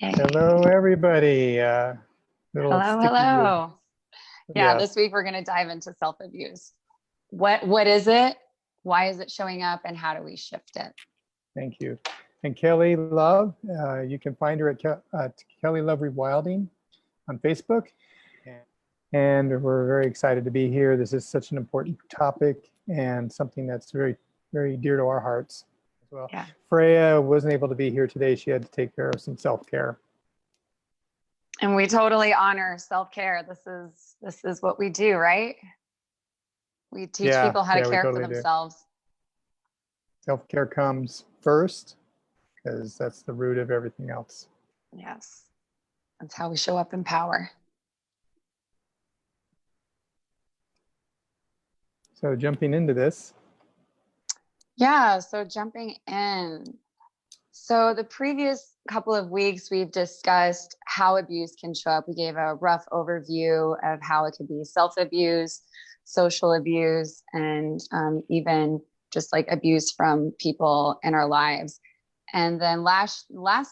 Yay. Hello, everybody. Little Hello, sticky with, hello. Yeah, this yes, week we're going to dive into self-abuse. What is it? Why is it showing up, and how do we shift it? thank you. And Kelly Love, you can find her at Kelly Love Rewilding on Facebook. And we're very excited to be here. This is such an important topic and something that's very, very dear to our hearts as well. Yeah. Freya wasn't able to be here today. She had to take care of some self-care. And we totally honor self-care. This is what we do, right? We teach people how to We care for totally do. themselves. Self-care comes first because that's the root of everything else. Yes. That's how we show up in power. So jumping into this. Yeah, so jumping in. So the previous couple of weeks, we've discussed how abuse can show up. We gave a rough overview of how it could be self-abuse, social abuse, and even just like abuse from people in our lives. And then last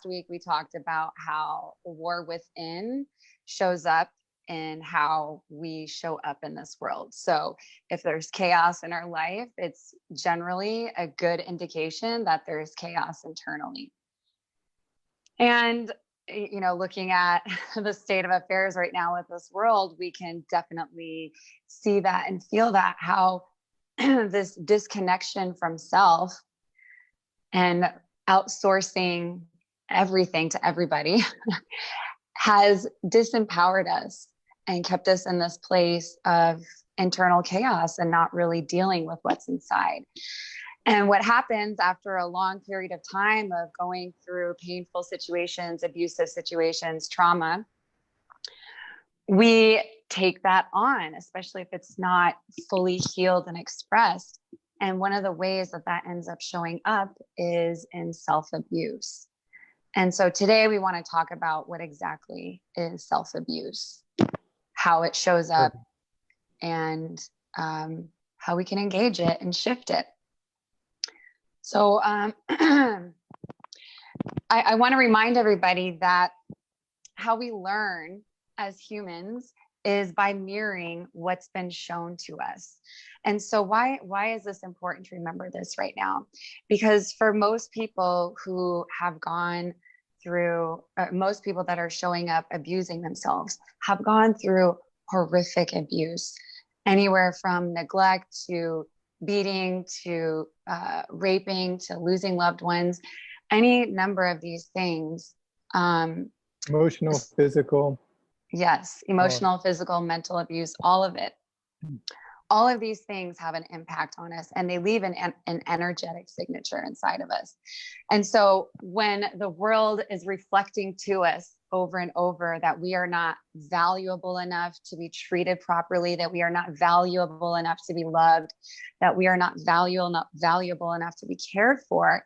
week, we talked about how the war within shows up in how we show up in this world. So if there's chaos in our life, it's generally a good indication that there's chaos internally. And, you know, looking at the state of affairs right now with this world, we can definitely see that and feel that how this disconnection from self and outsourcing everything to everybody has disempowered us and kept us in this place of internal chaos and not really dealing with what's inside. And what happens after a long period of time of going through painful situations, abusive situations, trauma, we take that on, especially if it's not fully healed and expressed. And one of the ways that that ends up showing up is in self-abuse. And so today we want to talk about what exactly is self-abuse, how it shows up, and how we can engage it and shift it. So I want to remind everybody that how we learn as humans is by mirroring what's been shown to us. And so why is this important to remember this right now? Because for most people who have gone through, most people that are showing up abusing themselves have gone through horrific abuse, anywhere from neglect to beating to raping to losing loved ones, any number of these things. Emotional, physical. Yes, emotional, physical, mental abuse, all of it. All of these things have an impact on us, and they leave an energetic signature inside of us. And so when the world is reflecting to us over and over that we are not valuable enough to be treated properly, that we are not valuable enough to be loved, that we are not valuable enough to be cared for,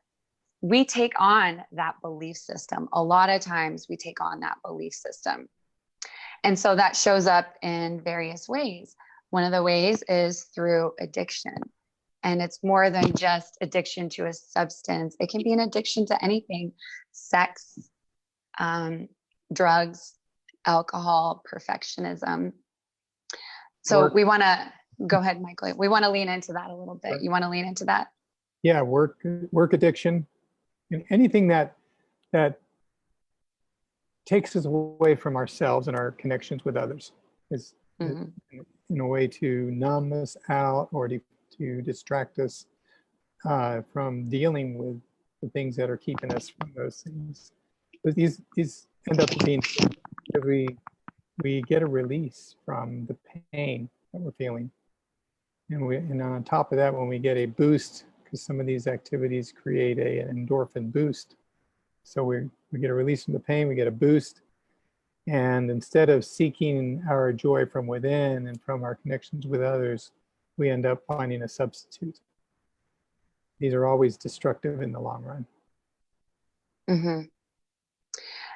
we take on that belief system. A lot of times we take on that belief system. And so that shows up in various ways. One of the ways is through addiction. And it's more than just addiction to a substance. It can be an addiction to anything: sex, drugs, alcohol, perfectionism. So we want to go ahead, Michael. We want to lean into that a little bit. Right. You want to lean into that? Yeah, work addiction, and anything that takes us away from ourselves and our connections with others is in a way to numb us out or to distract us from dealing with the things that are keeping us from those things. But these end up being that we get a release from the pain that we're feeling, and on top of that, when we get a boost, because some of these activities create an endorphin boost, so we get a release from the pain, we get a boost. And instead of seeking our joy from within and from our connections with others, we end up finding a substitute. These are always destructive in the long run. Mm-hmm.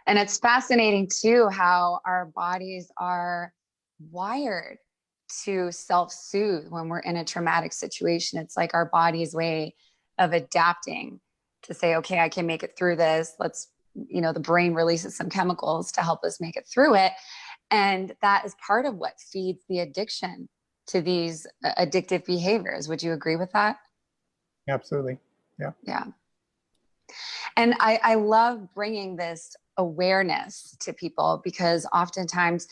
And it's fascinating too how our bodies are wired to self-soothe when we're in a traumatic situation. It's like our body's way of adapting to say, okay, I can make it through this. Let's the brain releases some chemicals to help us make it through it. And that is part of what feeds the addiction to these addictive behaviors. Would you agree with that? Absolutely. Yeah. Yeah. And I love bringing this awareness to people, because oftentimes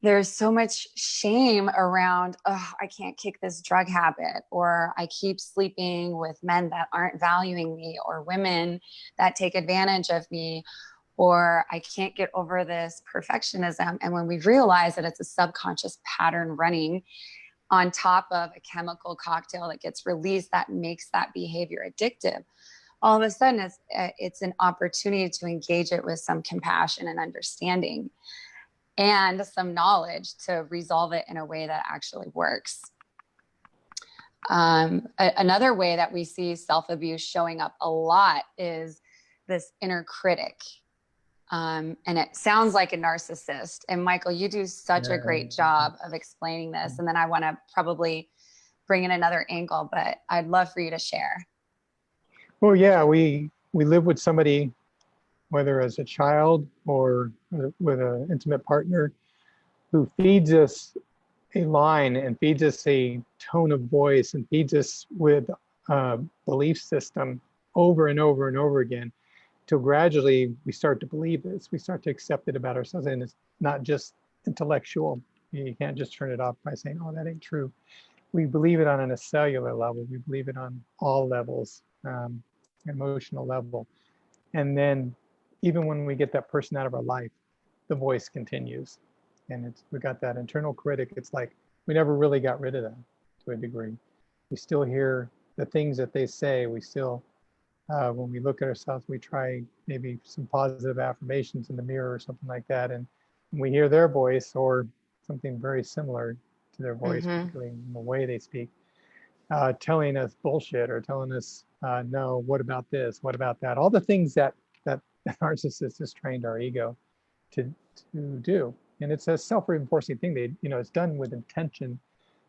there's so much shame around, oh, I can't kick this drug habit, or I keep sleeping with men that aren't valuing me, or women that take advantage of me, or I can't get over this perfectionism. And when we realize that it's a subconscious pattern running on top of a chemical cocktail that gets released that makes that behavior addictive, all of a sudden it's an opportunity to engage it with some compassion and understanding and some knowledge to resolve it in a way that actually works. Another way that we see self-abuse showing up a lot is this inner critic. And it sounds like a narcissist. And Michael, you do such a great job of explaining this. And then I want to probably bring in another angle, but I'd love for you to share. Well, yeah, we live with somebody, whether as a child or with an intimate partner, who feeds us a line and feeds us a tone of voice and feeds us with a belief system over and over and over again, till gradually we start to believe this. We start to accept it about ourselves, and it's not just intellectual. You can't just turn it off by saying, oh, that ain't true. We believe it on a cellular level. We believe it on all levels, emotional level. And then even when we get that person out of our life, the voice continues. And we got that internal critic. It's like we never really got rid of them to a degree. We still hear the things that they say. We still, when we look at ourselves, we try maybe some positive affirmations in the mirror or something like that. And we hear their voice or something very similar to their voice, particularly in the way they speak, telling us bullshit or telling us, no, what about this? What about that? All the things that the narcissist has trained our ego to do. And it's a self-reinforcing thing. It's done with intention.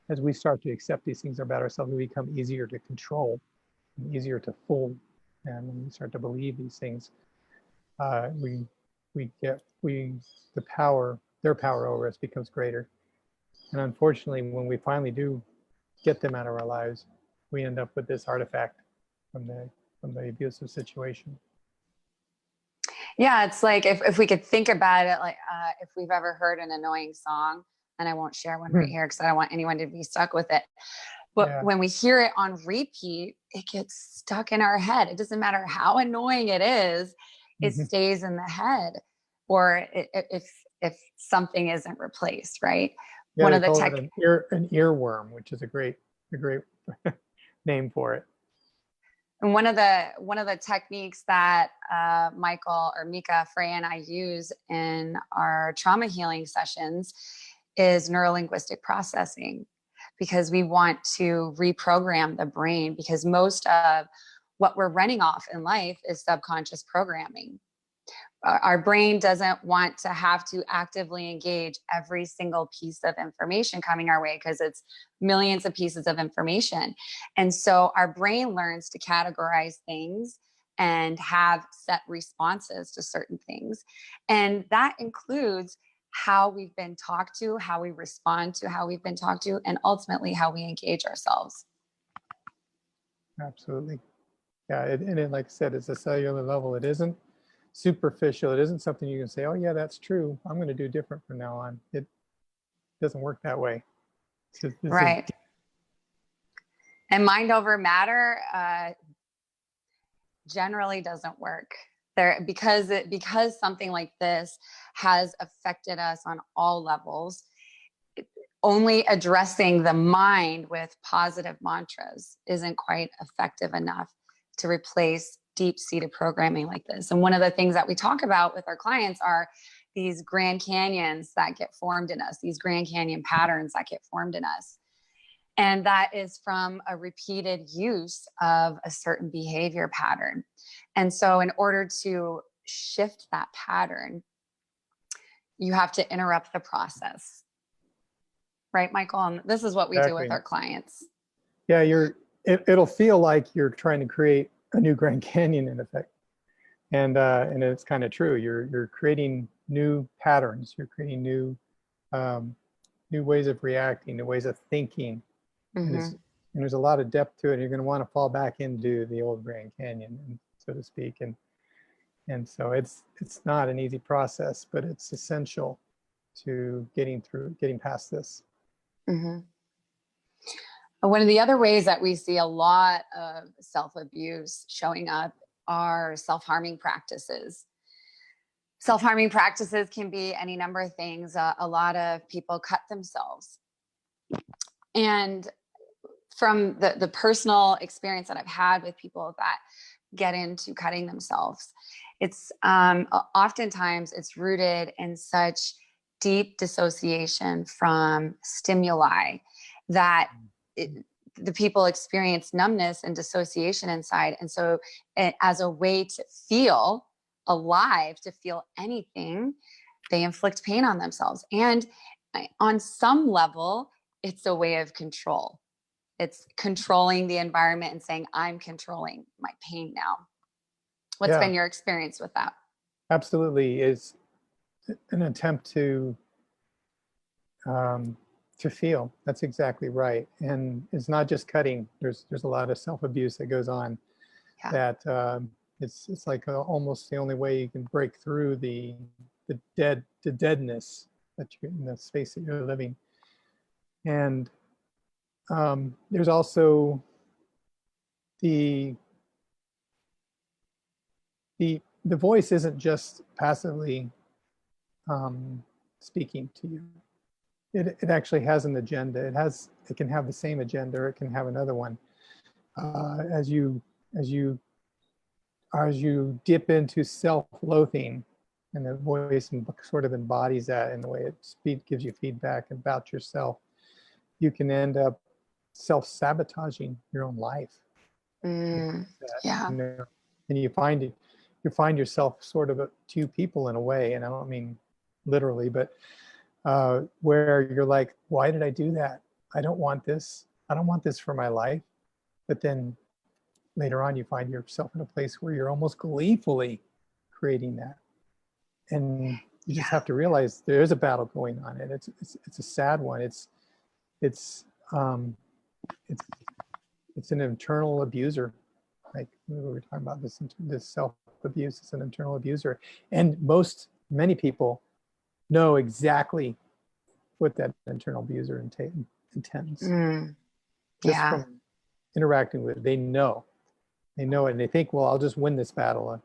As we start to accept these things about ourselves, we become easier to control, and easier to fool. And when we start to believe these things, their power over us becomes greater. And unfortunately, when we finally do get them out of our lives, we end up with this artifact from the abusive situation. Yeah, it's like if we could think about it, like if we've ever heard an annoying song, and I won't share one right here because I don't want anyone to be stuck with it. But when we hear it on repeat, it gets stuck in our head. It doesn't matter how annoying it is, it stays in the head. Or if something isn't replaced, right? Yeah, one of the call it an earworm, which is a great name for it. And one of the techniques that Michael or Mika, Freya, and I use in our trauma healing sessions is neurolinguistic processing, because we want to reprogram the brain, because most of what we're running off in life is subconscious programming. Our brain doesn't want to have to actively engage every single piece of information coming our way, because it's millions of pieces of information. And so our brain learns to categorize things and have set responses to certain things. And that includes how we've been talked to, how we respond to how we've been talked to, and ultimately how we engage ourselves. Absolutely. Yeah, and like I said, it's a cellular level. It isn't superficial. It isn't something you can say, oh yeah, that's true, I'm going to do different from now on. It doesn't work that way. Right. And mind over matter generally doesn't work there, because something like this has affected us on all levels. Only addressing the mind with positive mantras isn't quite effective enough to replace deep-seated programming like this. And one of the things that we talk about with our clients are these Grand Canyons that get formed in us, these Grand Canyon patterns that get formed in us. And that is from a repeated use of a certain behavior pattern. And so in order to shift that pattern, you have to interrupt the process. Right, Michael? And this is what we do with our clients. Yeah, it'll feel like you're trying to create a new Grand Canyon in effect. And it's kind of true. You're creating new patterns. You're creating new ways of reacting, new ways of thinking. And there's a lot of depth to it. You're going to want to fall back into the old Grand Canyon, so to speak. And so it's not an easy process, but it's essential to getting past this. One of the other ways that we see a lot of self-abuse showing up are self-harming practices. Self-harming practices can be any number of things. A lot of people cut themselves. And from the personal experience that I've had with people that get into cutting themselves, it's oftentimes it's rooted in such deep dissociation from stimuli that the people experience numbness and dissociation inside. And so as a way to feel alive, to feel anything, they inflict pain on themselves. And on some level, it's a way of control. It's controlling the environment and saying, I'm controlling my pain now. What's been your experience with that? Absolutely. Is an attempt to feel. That's exactly right. And it's not just cutting. There's a lot of self-abuse that goes on that it's like almost the only way you can break through the deadness that you're in, the space that you're living. And there's also the voice isn't just passively speaking to you. It actually has an agenda. It can have the same agenda, or it can have another one. As you dip into self-loathing, and the voice sort of embodies that in the way it gives you feedback about yourself, you can end up self-sabotaging your own life. And you find yourself sort of two people in a way, and I don't mean literally, but where you're like, why did I do that? I don't want this. I don't want this for my life. But then later on, you find yourself in a place where you're almost gleefully creating that. And you just have to realize there is a battle going on, and it's a sad one. It's an internal abuser. Like we were talking about this self-abuse. It's an internal abuser, and many people know exactly what that internal abuser intends. Just from interacting with it, they know it, and they think, well, I'll just win this battle,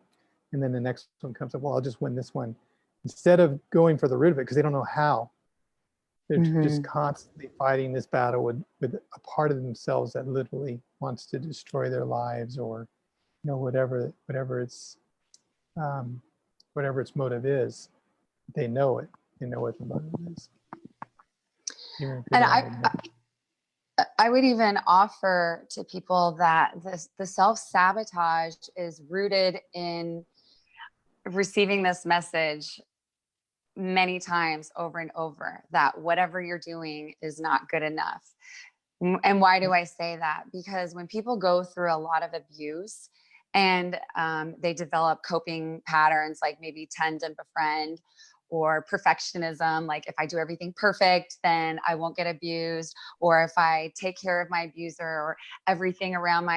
and then the next one comes up, well, I'll just win this one, instead of going for the root of it, because they don't know how. They're just constantly fighting this battle with a part of themselves that literally wants to destroy their lives, or whatever its motive is. They know it. They know what the motive is. And I would even offer to people that the self-sabotage is rooted in receiving this message many times over and over, that whatever you're doing is not good enough. And why do I say that? Because when people go through a lot of abuse and they develop coping patterns, like maybe tend and befriend, or perfectionism, like if I do everything perfect, then I won't get abused, or if I take care of my abuser, or everything around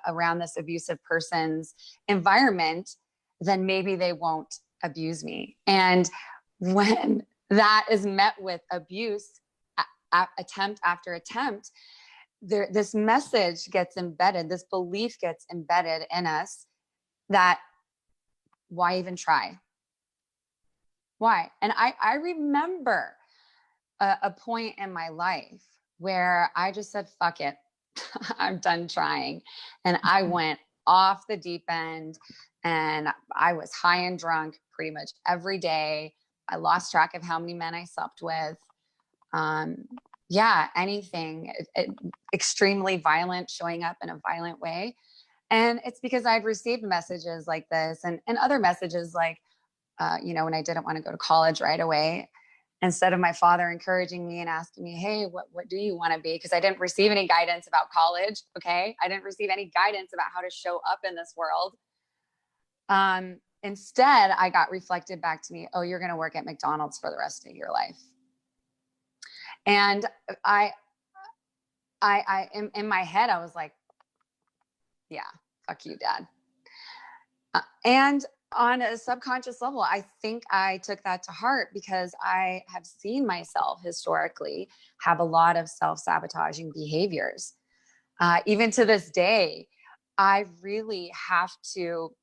around this abusive person's environment, then maybe they won't abuse me. And when that is met with abuse, attempt after attempt, this message gets embedded, this belief gets embedded in us that why even try? Why? And I remember a point in my life where I just said, fuck it. I'm done trying. And I went off the deep end, and I was high and drunk pretty much every day. I lost track of how many men I slept with. Anything extremely violent, showing up in a violent way. And it's because I'd received messages like this and other messages like, when I didn't want to go to college right away, instead of my father encouraging me and asking me, hey, what do you want to be? Because I didn't receive any guidance about college. Okay. I didn't receive any guidance about how to show up in this world. Instead, I got reflected back to me, oh, you're going to work at McDonald's for the rest of your life. And in my head, I was like, yeah, fuck you, Dad. And on a subconscious level, I think I took that to heart because I have seen myself historically have a lot of self-sabotaging behaviors. Even to this day, I really have to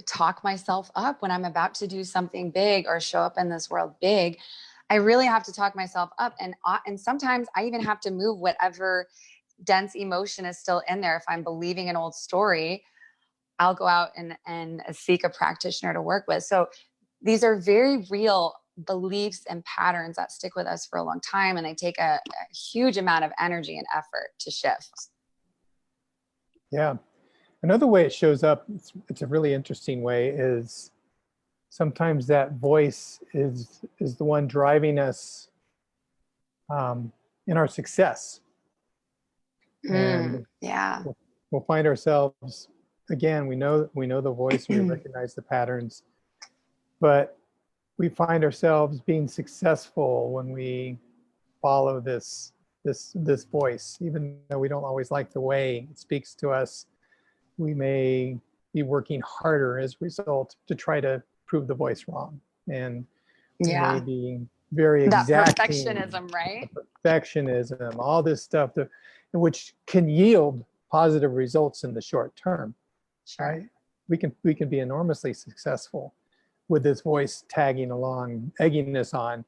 talk myself up when I'm about to do something big or show up in this world big. I really have to talk myself up. And sometimes I even have to move whatever dense emotion is still in there. If I'm believing an old story, I'll go out and seek a practitioner to work with. So these are very real beliefs and patterns that stick with us for a long time. And they take a huge amount of energy and effort to shift. Yeah. Another way it shows up, it's a really interesting way, is sometimes that voice is the one driving us in our success. And yeah, we'll find ourselves, again, we know the voice, we recognize the patterns, but we find ourselves being successful when we follow this voice, even though we don't always like the way it speaks to us. We may be working harder as a result to try to prove the voice wrong, and we may be very exacting. That perfectionism, right? Perfectionism, all this stuff which can yield positive results in the short term. Sure. Right? We can be enormously successful with this voice tagging along, egging us on.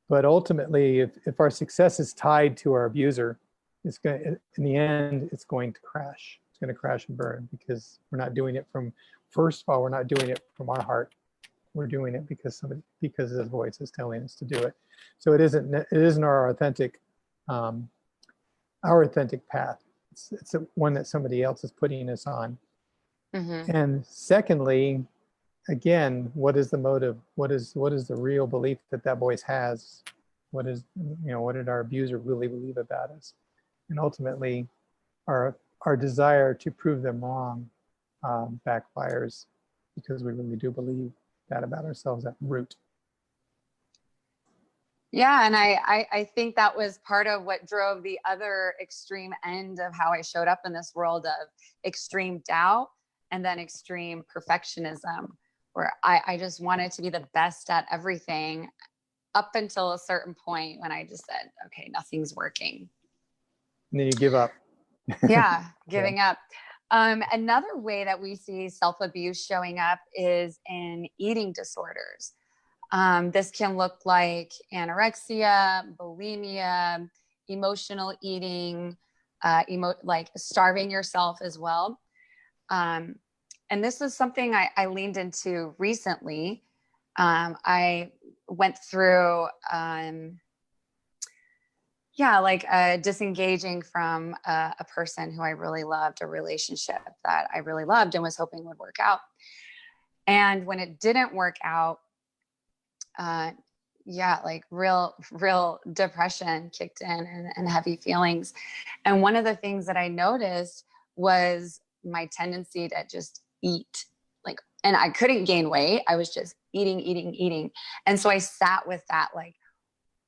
But ultimately, if our success is tied to our abuser, it's going, in the end, it's going to crash. It's going to crash and burn, because we're not doing it from, first of all, we're not doing it from our heart. We're doing it because his voice is telling us to do it. So it isn't our authentic path. It's one that somebody else is putting us on. And secondly, again, what is the motive? What is the real belief that voice has? What did our abuser really believe about us? And ultimately, our desire to prove them wrong backfires, because we really do believe that about ourselves at root. Yeah, and I think that was part of what drove the other extreme end of how I showed up in this world of extreme doubt and then extreme perfectionism, where I just wanted to be the best at everything up until a certain point when I just said, okay, nothing's working. And then you give up. Yeah, giving up. Another way that we see self-abuse showing up is in eating disorders. This can look like anorexia, bulimia, emotional eating, like starving yourself as well. And this is something I leaned into recently. I went through, disengaging from a person who I really loved, a relationship that I really loved and was hoping would work out. And when it didn't work out, real depression kicked in and heavy feelings. And one of the things that I noticed was my tendency to just eat, and I couldn't gain weight. I was just eating. And so I sat with that,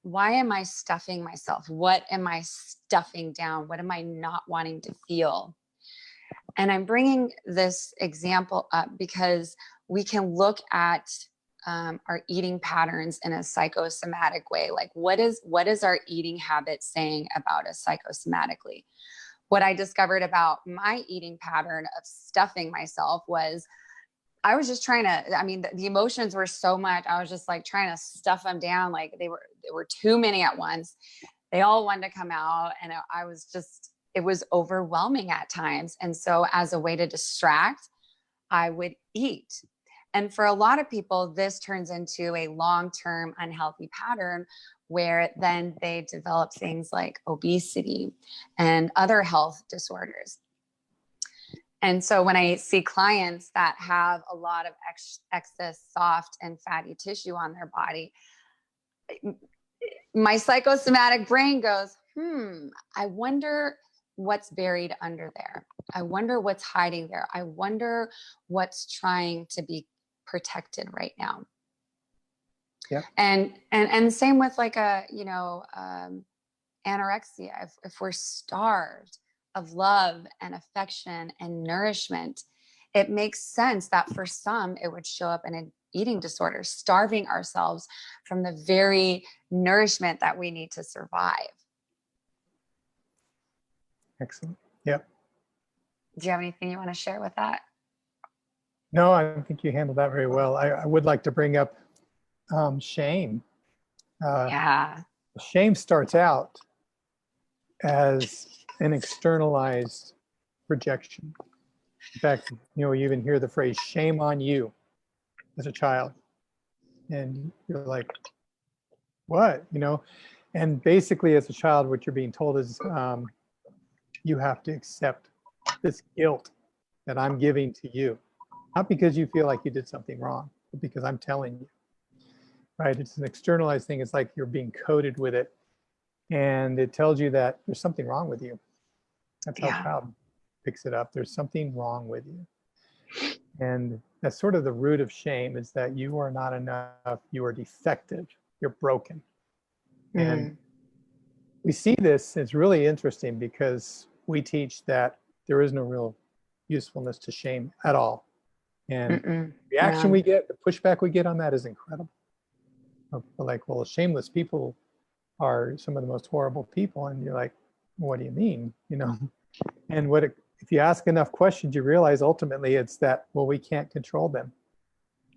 why am I stuffing myself? What am I stuffing down? What am I not wanting to feel? And I'm bringing this example up because we can look at our eating patterns in a psychosomatic way. Like, what is our eating habit saying about us psychosomatically? What I discovered about my eating pattern of stuffing myself was I was just trying to, the emotions were so much. I was just trying to stuff them down. There were too many at once. They all wanted to come out. And it was overwhelming at times. And so as a way to distract, I would eat. And for a lot of people, this turns into a long-term unhealthy pattern where then they develop things like obesity and other health disorders. And so when I see clients that have a lot of excess soft and fatty tissue on their body, my psychosomatic brain goes, I wonder what's buried under there. I wonder what's hiding there. I wonder what's trying to be protected right now. Yeah. And same with like a, anorexia. If we're starved of love and affection and nourishment, it makes sense that for some it would show up in an eating disorder, starving ourselves from the very nourishment that we need to survive. Excellent. Yep. Do you have anything you want to share with that? No, I think you handled that very well. I would like to bring up shame. Yeah. Shame starts out as an externalized projection. In fact, you even hear the phrase "shame on you" as a child, and you're like, "What?" And basically, as a child, what you're being told is you have to accept this guilt that I'm giving to you, not because you feel like you did something wrong, but because I'm telling you. Right? It's an externalized thing. It's like you're being coded with it, and it tells you that there's something wrong with you. That's how a child picks it up. There's something wrong with you. And that's sort of the root of shame, is that you are not enough, you are defective, you're broken. And we see this, it's really interesting because we teach that there is no real usefulness to shame at all. And the reaction we get, the pushback we get on that is incredible. We're like, well, shameless people are some of the most horrible people. And you're like, what do you mean? And if you ask enough questions, you realize ultimately it's that, well, we can't control them.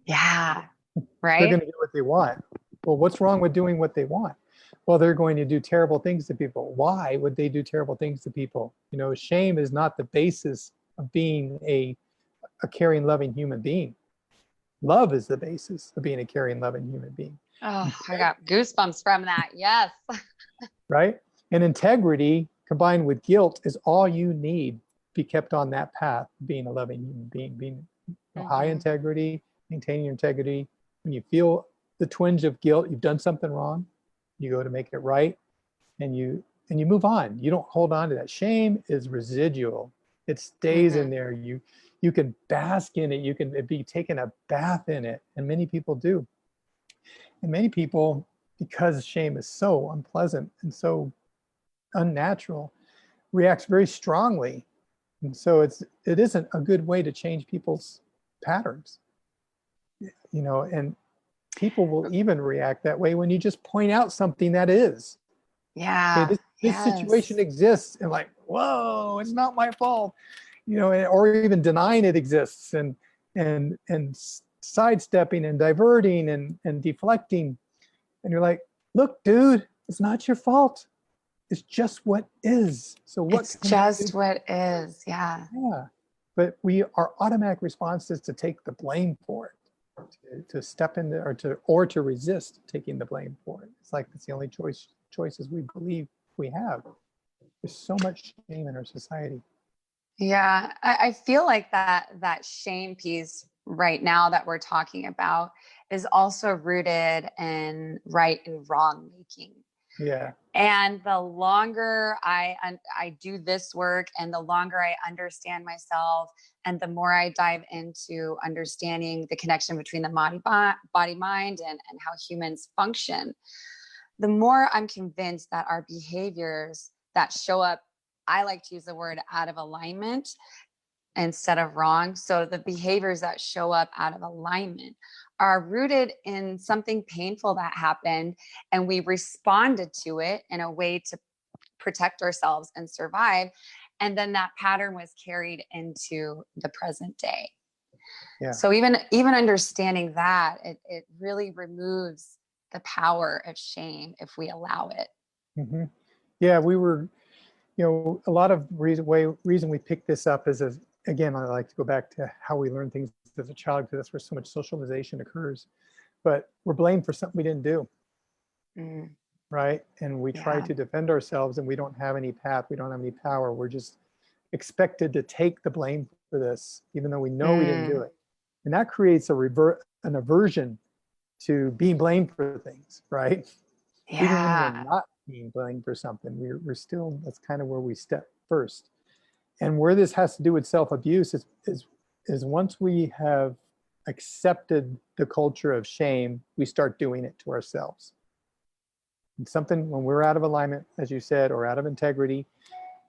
Yeah. Right. They're going to do what they want. Well, what's wrong with doing what they want? Well, they're going to do terrible things to people. Why would they do terrible things to people? Shame is not the basis of being a caring, loving human being. Love is the basis of being a caring, loving human being. Oh, I got goosebumps from that. Yes. Right? And integrity combined with guilt is all you need to be kept on that path, being a loving human being, being high integrity, maintaining your integrity. When you feel the twinge of guilt, you've done something wrong, you go to make it right, and you move on. You don't hold on to that. Shame is residual. It stays in there. You can bask in it. You can be taking a bath in it. And many people do. And many people, because shame is so unpleasant and so unnatural, reacts very strongly. And so it isn't a good way to change people's patterns. And people will even react that way when you just point out something that is. Yeah. Okay, this situation exists, and like, whoa, it's not my fault. Or even denying it exists and sidestepping and diverting and deflecting. And you're like, look, dude, it's not your fault. It's just what is. So it's just what is. Yeah. Yeah. But our automatic response is to take the blame for it, to step in there, or to resist taking the blame for it. It's like it's the only choices we believe we have. There's so much shame in our society. Yeah, I feel like that shame piece right now that we're talking about is also rooted in right and wrong making. Yeah. And the longer I do this work, and the longer I understand myself, and the more I dive into understanding the connection between the body, mind, and how humans function, the more I'm convinced that our behaviors that show up, I like to use the word out of alignment instead of wrong. So the behaviors that show up out of alignment are rooted in something painful that happened, and we responded to it in a way to protect ourselves and survive. And then that pattern was carried into the present day. Yeah. So even understanding that, it really removes the power of shame if we allow it. Mm-hmm. Yeah, we were, a lot of reason we picked this up is, again, I like to go back to how we learn things as a child, because that's where so much socialization occurs. But we're blamed for something we didn't do. Right? And we try to defend ourselves, and we don't have any path. We don't have any power. We're just expected to take the blame for this, even though we know we didn't do it. And that creates an aversion to being blamed for things, right? Yeah. Even when we're not being blamed for something, we're still, that's kind of where we step first. And where this has to do with self-abuse is once we have accepted the culture of shame, we start doing it to ourselves. And something, when we're out of alignment, as you said, or out of integrity,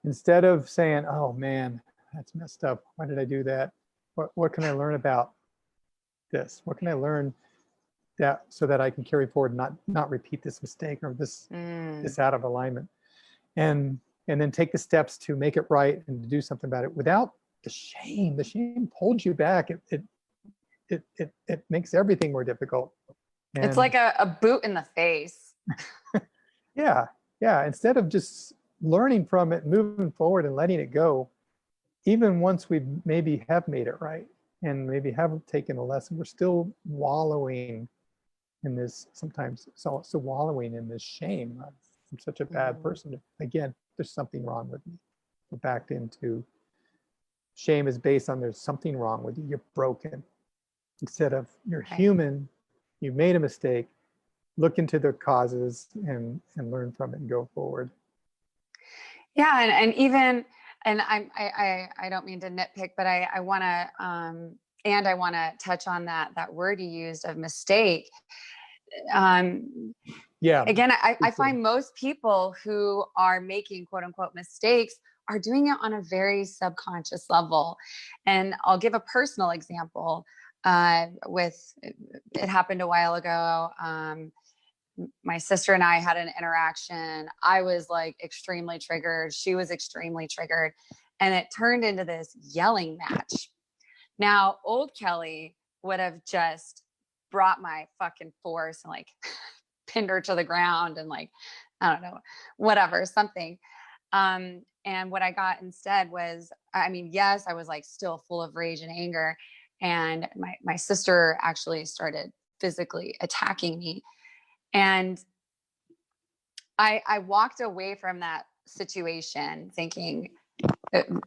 instead of saying, oh man, that's messed up, why did I do that? What can I learn about this? What can I learn that so that I can carry forward and not repeat this mistake or this out of alignment? And then take the steps to make it right and to do something about it without the shame. The shame holds you back. It makes everything more difficult. And it's like a boot in the face. yeah. Instead of just learning from it, moving forward and letting it go, even once we maybe have made it right and maybe have taken a lesson, we're still wallowing in this, sometimes so wallowing in this shame. I'm such a bad person. Again, there's something wrong with me. We're back into shame is based on there's something wrong with you. You're broken. Instead of you're human, you made a mistake, look into the causes and learn from it and go forward. Yeah, and even, and I don't mean to nitpick, but I want to touch on that word you used of mistake. Again, I find most people who are making quote unquote mistakes are doing it on a very subconscious level. And I'll give a personal example. It happened a while ago. My sister and I had an interaction. I was like extremely triggered. She was extremely triggered. And it turned into this yelling match. Now, old Kelly would have just brought my fucking force and like pinned her to the ground and like, I don't know, whatever, something. And what I got instead was, I mean, yes, I was like still full of rage and anger. And my sister actually started physically attacking me. And I walked away from that situation thinking,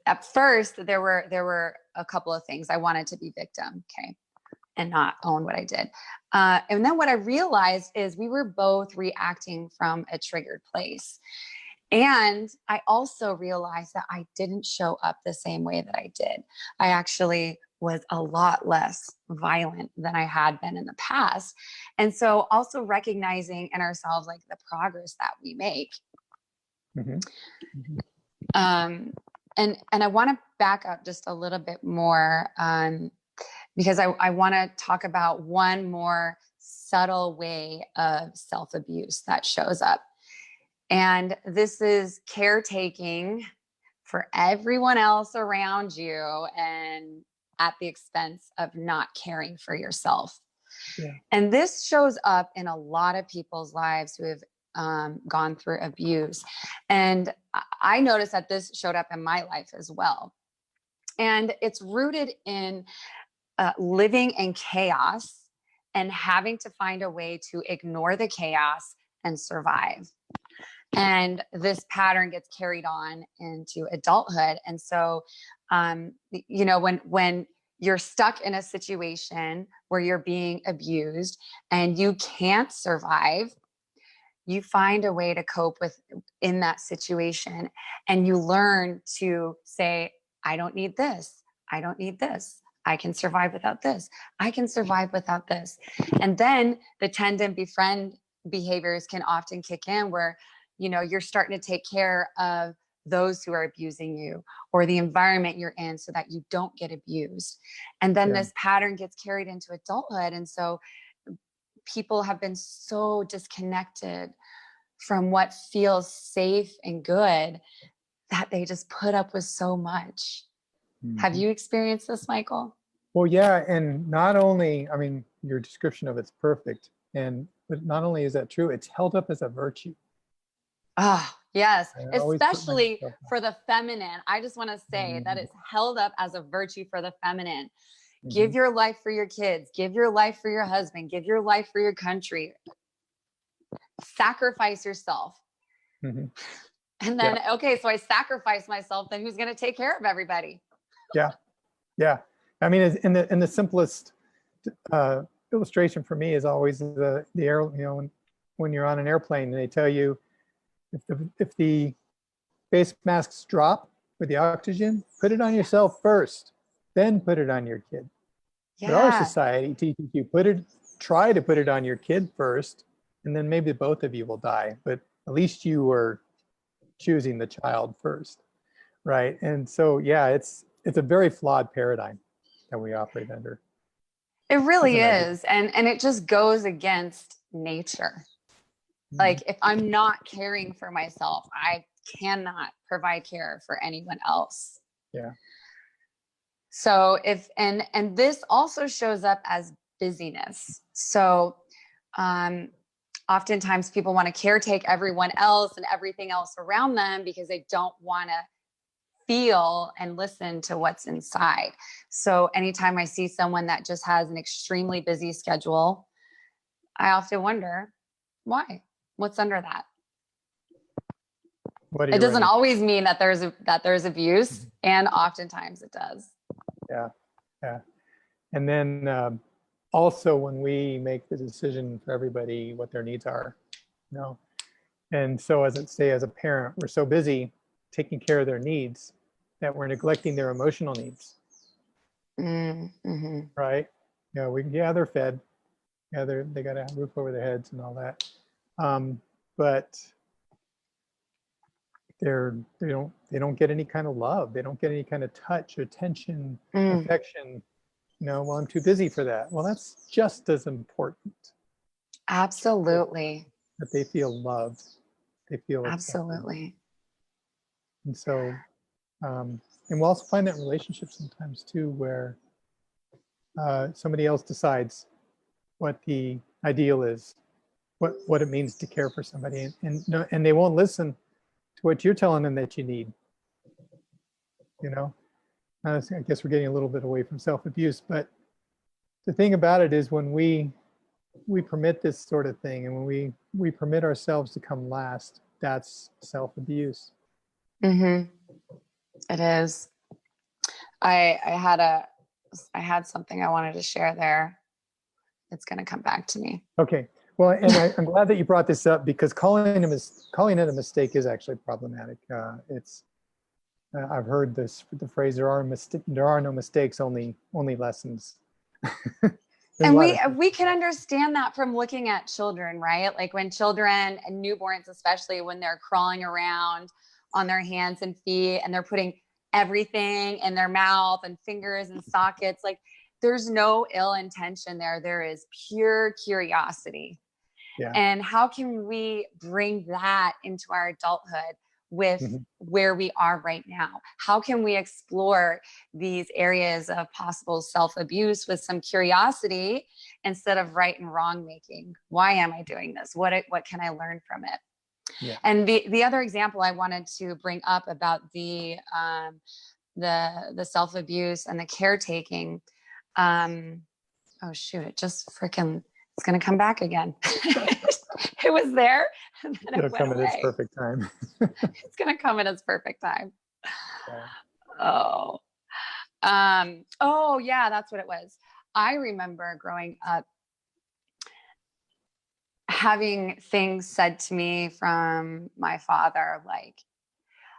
at first there were a couple of things. I wanted to be victim, okay, and not own what I did. And then what I realized is we were both reacting from a triggered place. And I also realized that I didn't show up the same way that I did. I actually was a lot less violent than I had been in the past. And so also recognizing in ourselves like the progress that we make. And I want to back up just a little bit more because I want to talk about one more subtle way of self-abuse that shows up. And this is caretaking for everyone else around you and at the expense of not caring for yourself. Yeah. And this shows up in a lot of people's lives who have gone through abuse. And I noticed that this showed up in my life as well. And it's rooted in living in chaos and having to find a way to ignore the chaos and survive. And this pattern gets carried on into adulthood. And so, you know, when you're stuck in a situation where you're being abused and you can't survive, you find a way to cope in that situation. And you learn to say, I don't need this. I don't need this. I can survive without this. I can survive without this. And then the tend and befriend behaviors can often kick in where, you know, you're starting to take care of those who are abusing you or the environment you're in so that you don't get abused. And then this pattern gets carried into adulthood. And so people have been so disconnected from what feels safe and good that they just put up with so much. Have you experienced this, Michael? Well, yeah. And not only, I mean, your description of it's perfect. But not only is that true, it's held up as a virtue. Ah, yes, especially for the feminine. I just want to say that it's held up as a virtue for the feminine. Give your life for your kids, give your life for your husband, give your life for your country. Sacrifice yourself. And then, okay, so I sacrifice myself, then who's going to take care of everybody? Yeah. I mean, in the simplest illustration for me is always the air, you know, when you're on an airplane and they tell you, if the face masks drop, with the oxygen, put it on yourself first, then put it on your kid. But our Yeah. society teaches you try to put it on your kid first, and then maybe both of you will die. But at least you were choosing the child first, right? And so, yeah, it's a very flawed paradigm that we operate under. It really As an idea. is. And it just goes against nature. Like, if I'm not caring for myself, I cannot provide care for anyone else. Yeah. So and this also shows up as busyness. So oftentimes people want to caretake everyone else and everything else around them because they don't want to feel and listen to what's inside. So anytime I see someone that just has an extremely busy schedule, I often wonder why. What's under that? It doesn't always mean that there's abuse, and oftentimes it does. Yeah, yeah. And then also when we make the decision for everybody what their needs are, you know, and so as a parent, we're so busy taking care of their needs that we're neglecting their emotional needs. Mm-hmm. Right? They're fed. Yeah, they got a roof over their heads and all that. But they don't get any kind of love. They don't get any kind of touch, attention, affection. Well, I'm too busy for that. Well, that's just as important. Absolutely. That they feel loved. They feel absolutely. Accepted. And so, and we'll also find that in relationships sometimes too, where somebody else decides what the ideal is, what it means to care for somebody, and they won't listen to what you're telling them that you need. I guess we're getting a little bit away from self-abuse, but the thing about it is when we permit this sort of thing, and when we permit ourselves to come last, that's self-abuse. Mm-hmm. It is. I had something I wanted to share there. It's going to come back to me. Okay. Well, and I'm glad that you brought this up, because calling it a mistake is actually problematic. I've heard the phrase, there are no mistakes, only lessons. And we can understand that from looking at children, right? Like when children and newborns, especially when they're crawling around on their hands and feet and they're putting everything in their mouth and fingers and sockets, like there's no ill intention there. There is pure curiosity. Yeah. And how can we bring that into our adulthood with where we are right now? How can we explore these areas of possible self-abuse with some curiosity instead of right and wrong making? Why am I doing this? What can I learn from it? Yeah. And the other example I wanted to bring up about the self-abuse and the caretaking, oh shoot, it's going to come back again. It was there, and then it went come away. At its perfect time. It's going to come at its perfect time. Yeah. Oh yeah, that's what it was. I remember growing up having things said to me from my father, like,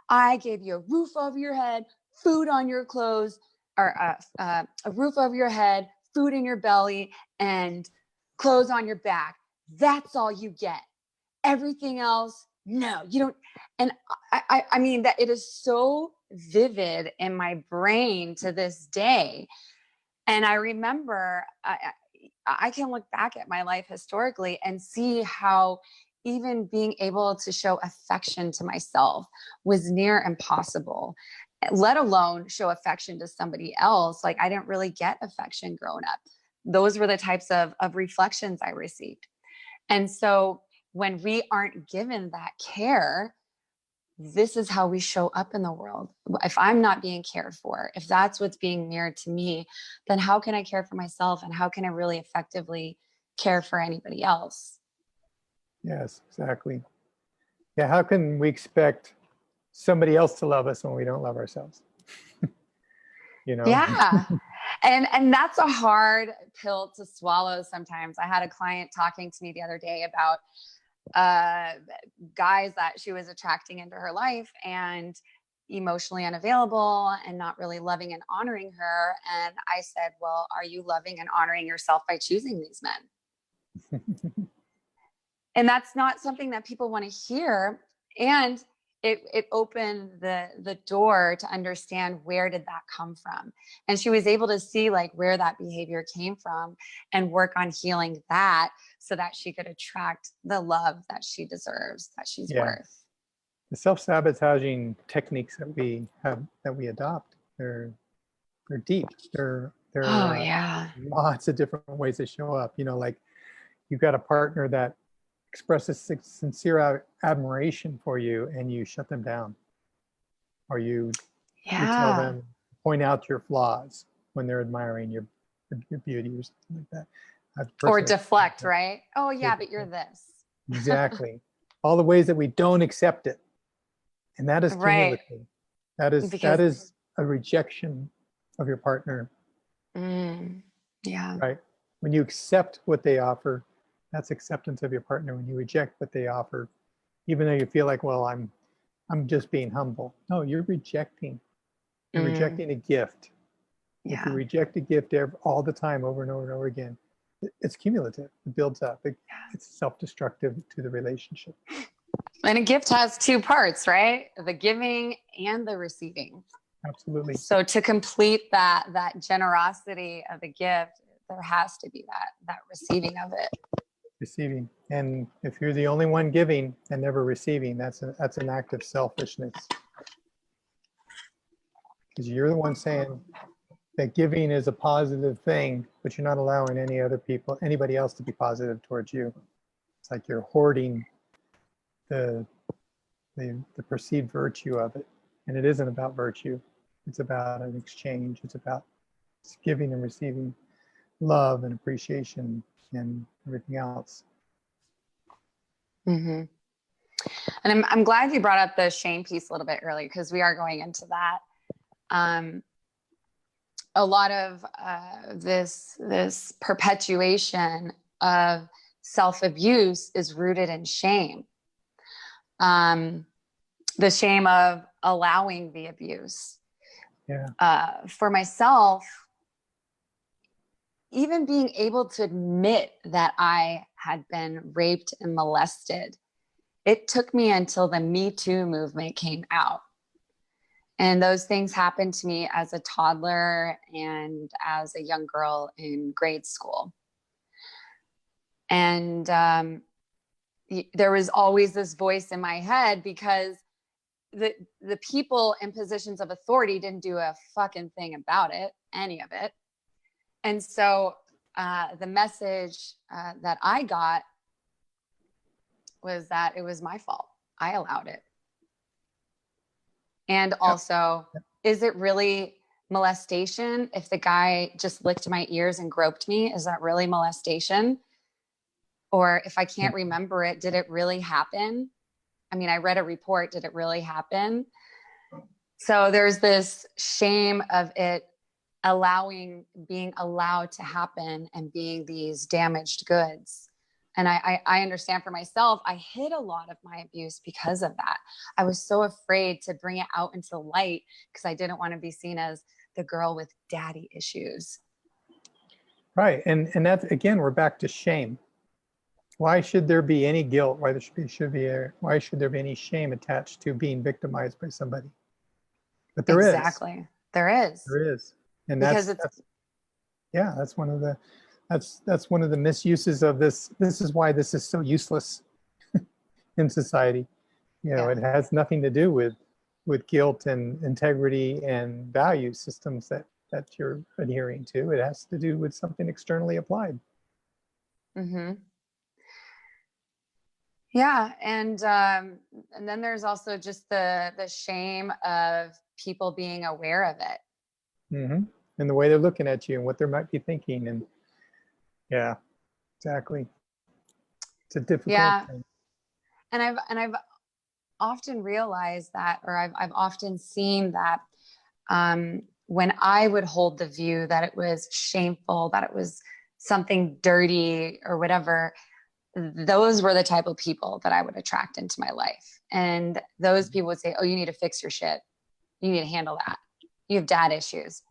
I gave you a roof over your head, food on your clothes, or a roof over your head, food in your belly, and clothes on your back. That's all you get. Everything else, no, you don't. And I mean, that it is so vivid in my brain to this day. And I remember I can look back at my life historically and see how even being able to show affection to myself was near impossible, let alone show affection to somebody else. Like I didn't really get affection growing up. Those were the types of reflections I received. And so when we aren't given that care, this is how we show up in the world. If I'm not being cared for, if that's what's being mirrored to me, then how can I care for myself, and how can I really effectively care for anybody else? Yes, exactly. Yeah, how can we expect somebody else to love us when we don't love ourselves? Yeah. And that's a hard pill to swallow sometimes. I had a client talking to me the other day about guys that she was attracting into her life, and emotionally unavailable and not really loving and honoring her. And I said, well, are you loving and honoring yourself by choosing these men? And that's not something that people want to hear. And it opened the door to understand, where did that come from? And she was able to see like where that behavior came from and work on healing that, so that she could attract the love that she deserves, that she's worth. The self-sabotaging techniques that we adopt, they're deep. There are lots of different ways they show up. You know, like you've got a partner that expresses sincere admiration for you, and you shut them down, or you tell them, point out your flaws when they're admiring your beauty or something like that. Or deflect, right? Oh yeah, but you're this. Exactly. All the ways that we don't accept it, and that is cumulative. That is a rejection of your partner. Right. When you accept what they offer, that's acceptance of your partner. When you reject what they offer, even though you feel like, well, I'm just being humble. No, you're rejecting. You're rejecting a gift. If you reject a gift all the time, over and over and over again, it's cumulative. It builds up. It's self-destructive to the relationship. And a gift has two parts, right? The giving and the receiving. Absolutely. So to complete that generosity of the gift, there has to be that receiving of it. Receiving. And if you're the only one giving and never receiving, that's an act of selfishness. Because you're the one saying that giving is a positive thing, but you're not allowing anybody else to be positive towards you. It's like you're hoarding the perceived virtue of it. And it isn't about virtue. It's about an exchange. It's about giving and receiving love and appreciation and everything else. And I'm glad you brought up the shame piece a little bit earlier, because we are going into that. A lot of this perpetuation of self-abuse is rooted in shame. The shame of allowing the abuse. For myself, even being able to admit that I had been raped and molested, it took me until the Me Too movement came out. And those things happened to me as a toddler and as a young girl in grade school. And there was always this voice in my head, because the people in positions of authority didn't do a fucking thing about it, any of it. And so the message that I got was that it was my fault. I allowed it. And also, is it really molestation if the guy just licked my ears and groped me? Is that really molestation? Or if I can't remember it, did it really happen? I mean, I read a report. Did it really happen? So there's this shame of it being allowed to happen and being these damaged goods. And I understand for myself, I hid a lot of my abuse because of that. I was so afraid to bring it out into the light, because I didn't want to be seen as the girl with daddy issues. Right. And that's, again, we're back to shame. Why should there be any guilt? Why should there be any shame attached to being victimized by somebody? But there is. Exactly. There is. There is. And because that's one of the that's one of the misuses of this. This is why this is so useless in society. You know, it has nothing to do with guilt and integrity and value systems that you're adhering to. It has to do with something externally applied. Yeah, and then there's also just the shame of people being aware of it. And the way they're looking at you and what they might be thinking. And yeah, exactly. It's a difficult thing. And I've often realized that, or I've often seen that when I would hold the view that it was shameful, that it was something dirty or whatever, those were the type of people that I would attract into my life. And those people would say, oh, you need to fix your shit. You need to handle that. You have dad issues.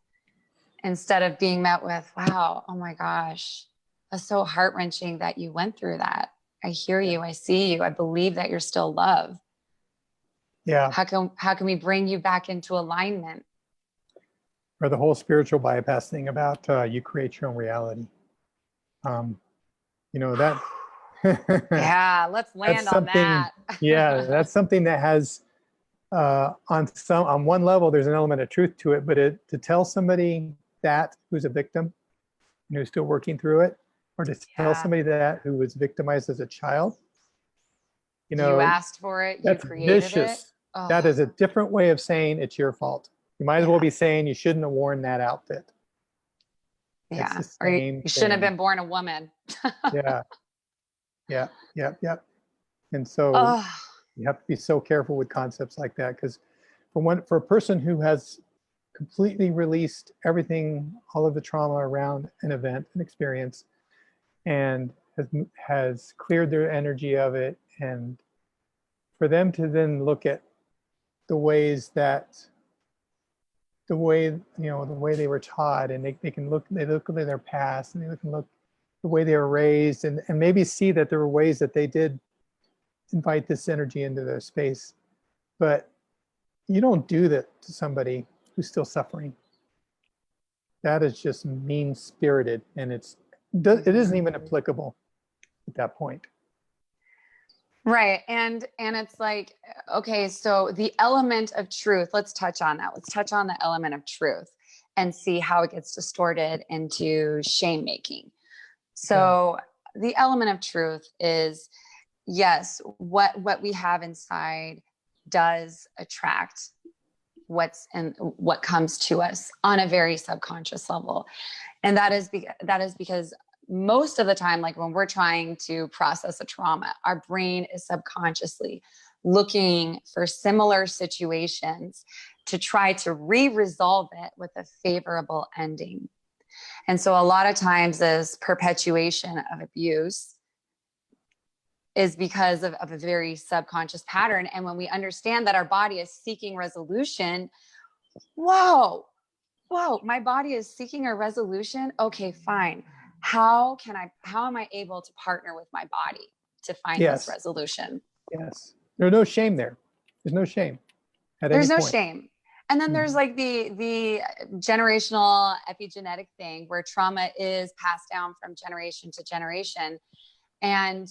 Instead of being met with, wow, oh my gosh, that's so heart-wrenching that you went through that. I hear you. I see you. I believe that you're still loved. Yeah. How can we bring you back into alignment? Or the whole spiritual bypass thing about you create your own reality. That. Yeah, let's land on that. Yeah, that's something that has on one level, there's an element of truth to it, but to tell somebody that who's a victim and who's still working through it, or to tell somebody that who was victimized as a child, you asked for it, you created vicious. it. Oh. That is a different way of saying it's your fault. You might as well be saying you shouldn't have worn that outfit. Yeah, or you shouldn't have been born a woman. Yeah. And so you have to be so careful with concepts like that, because for a person who has completely released everything, all of the trauma around an event, an experience, and has cleared their energy of it, and for them to then look at the way they were taught, and they look at their past, and they look the way they were raised, and maybe see that there were ways that they did invite this energy into their space. But you don't do that to somebody who's still suffering. That is just mean-spirited, and it isn't even applicable at that point. Right. And it's like, okay, so the element of truth, let's touch on that. Let's touch on the element of truth and see how it gets distorted into shame making. So the element of truth is, yes, what we have inside does attract what comes to us on a very subconscious level. And that is because most of the time, like when we're trying to process a trauma, our brain is subconsciously looking for similar situations to try to resolve it with a favorable ending. And so a lot of times this perpetuation of abuse is because of a very subconscious pattern. And when we understand that our body is seeking resolution, whoa, my body is seeking a resolution. Okay, fine. How am I able to partner with my body to find this resolution? Yes. There's no shame there. There's no shame. There's no shame. And then there's like the generational epigenetic thing where trauma is passed down from generation to generation. And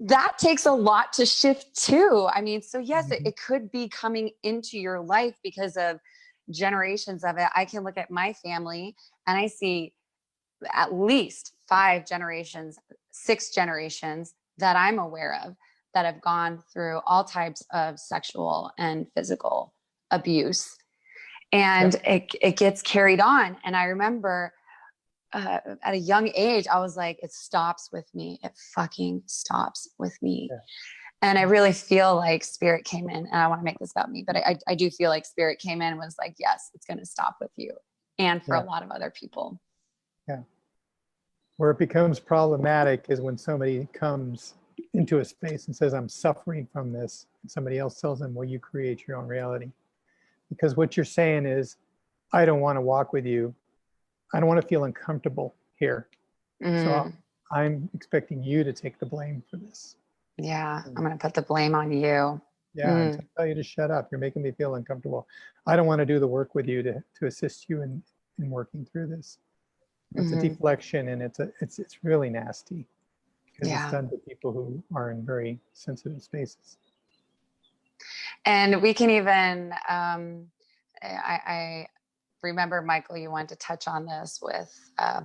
that takes a lot to shift too. I mean, so yes, it could be coming into your life because of generations of it. I can look at my family and I see at least 5 generations, 6 generations that I'm aware of that have gone through all types of sexual and physical abuse. And it gets carried on. And I remember at a young age, I was like, it stops with me. It fucking stops with me. Yeah. And I really feel like spirit came in, and I want to make this about me, but I do feel like spirit came in and was like, yes, it's going to stop with you and for a lot of other people. Yeah. Where it becomes problematic is when somebody comes into a space and says, I'm suffering from this. And somebody else tells them, well, you create your own reality. Because what you're saying is, I don't want to walk with you. I don't want to feel uncomfortable here. So I'm expecting you to take the blame for this. Yeah, I'm going to put the blame on you. Yeah, and tell you to shut up. You're making me feel uncomfortable. I don't want to do the work with you to assist you in working through this. It's a deflection, and it's really nasty because it's done to people who are in very sensitive spaces. And we can even, I remember, Michael, you wanted to touch on this with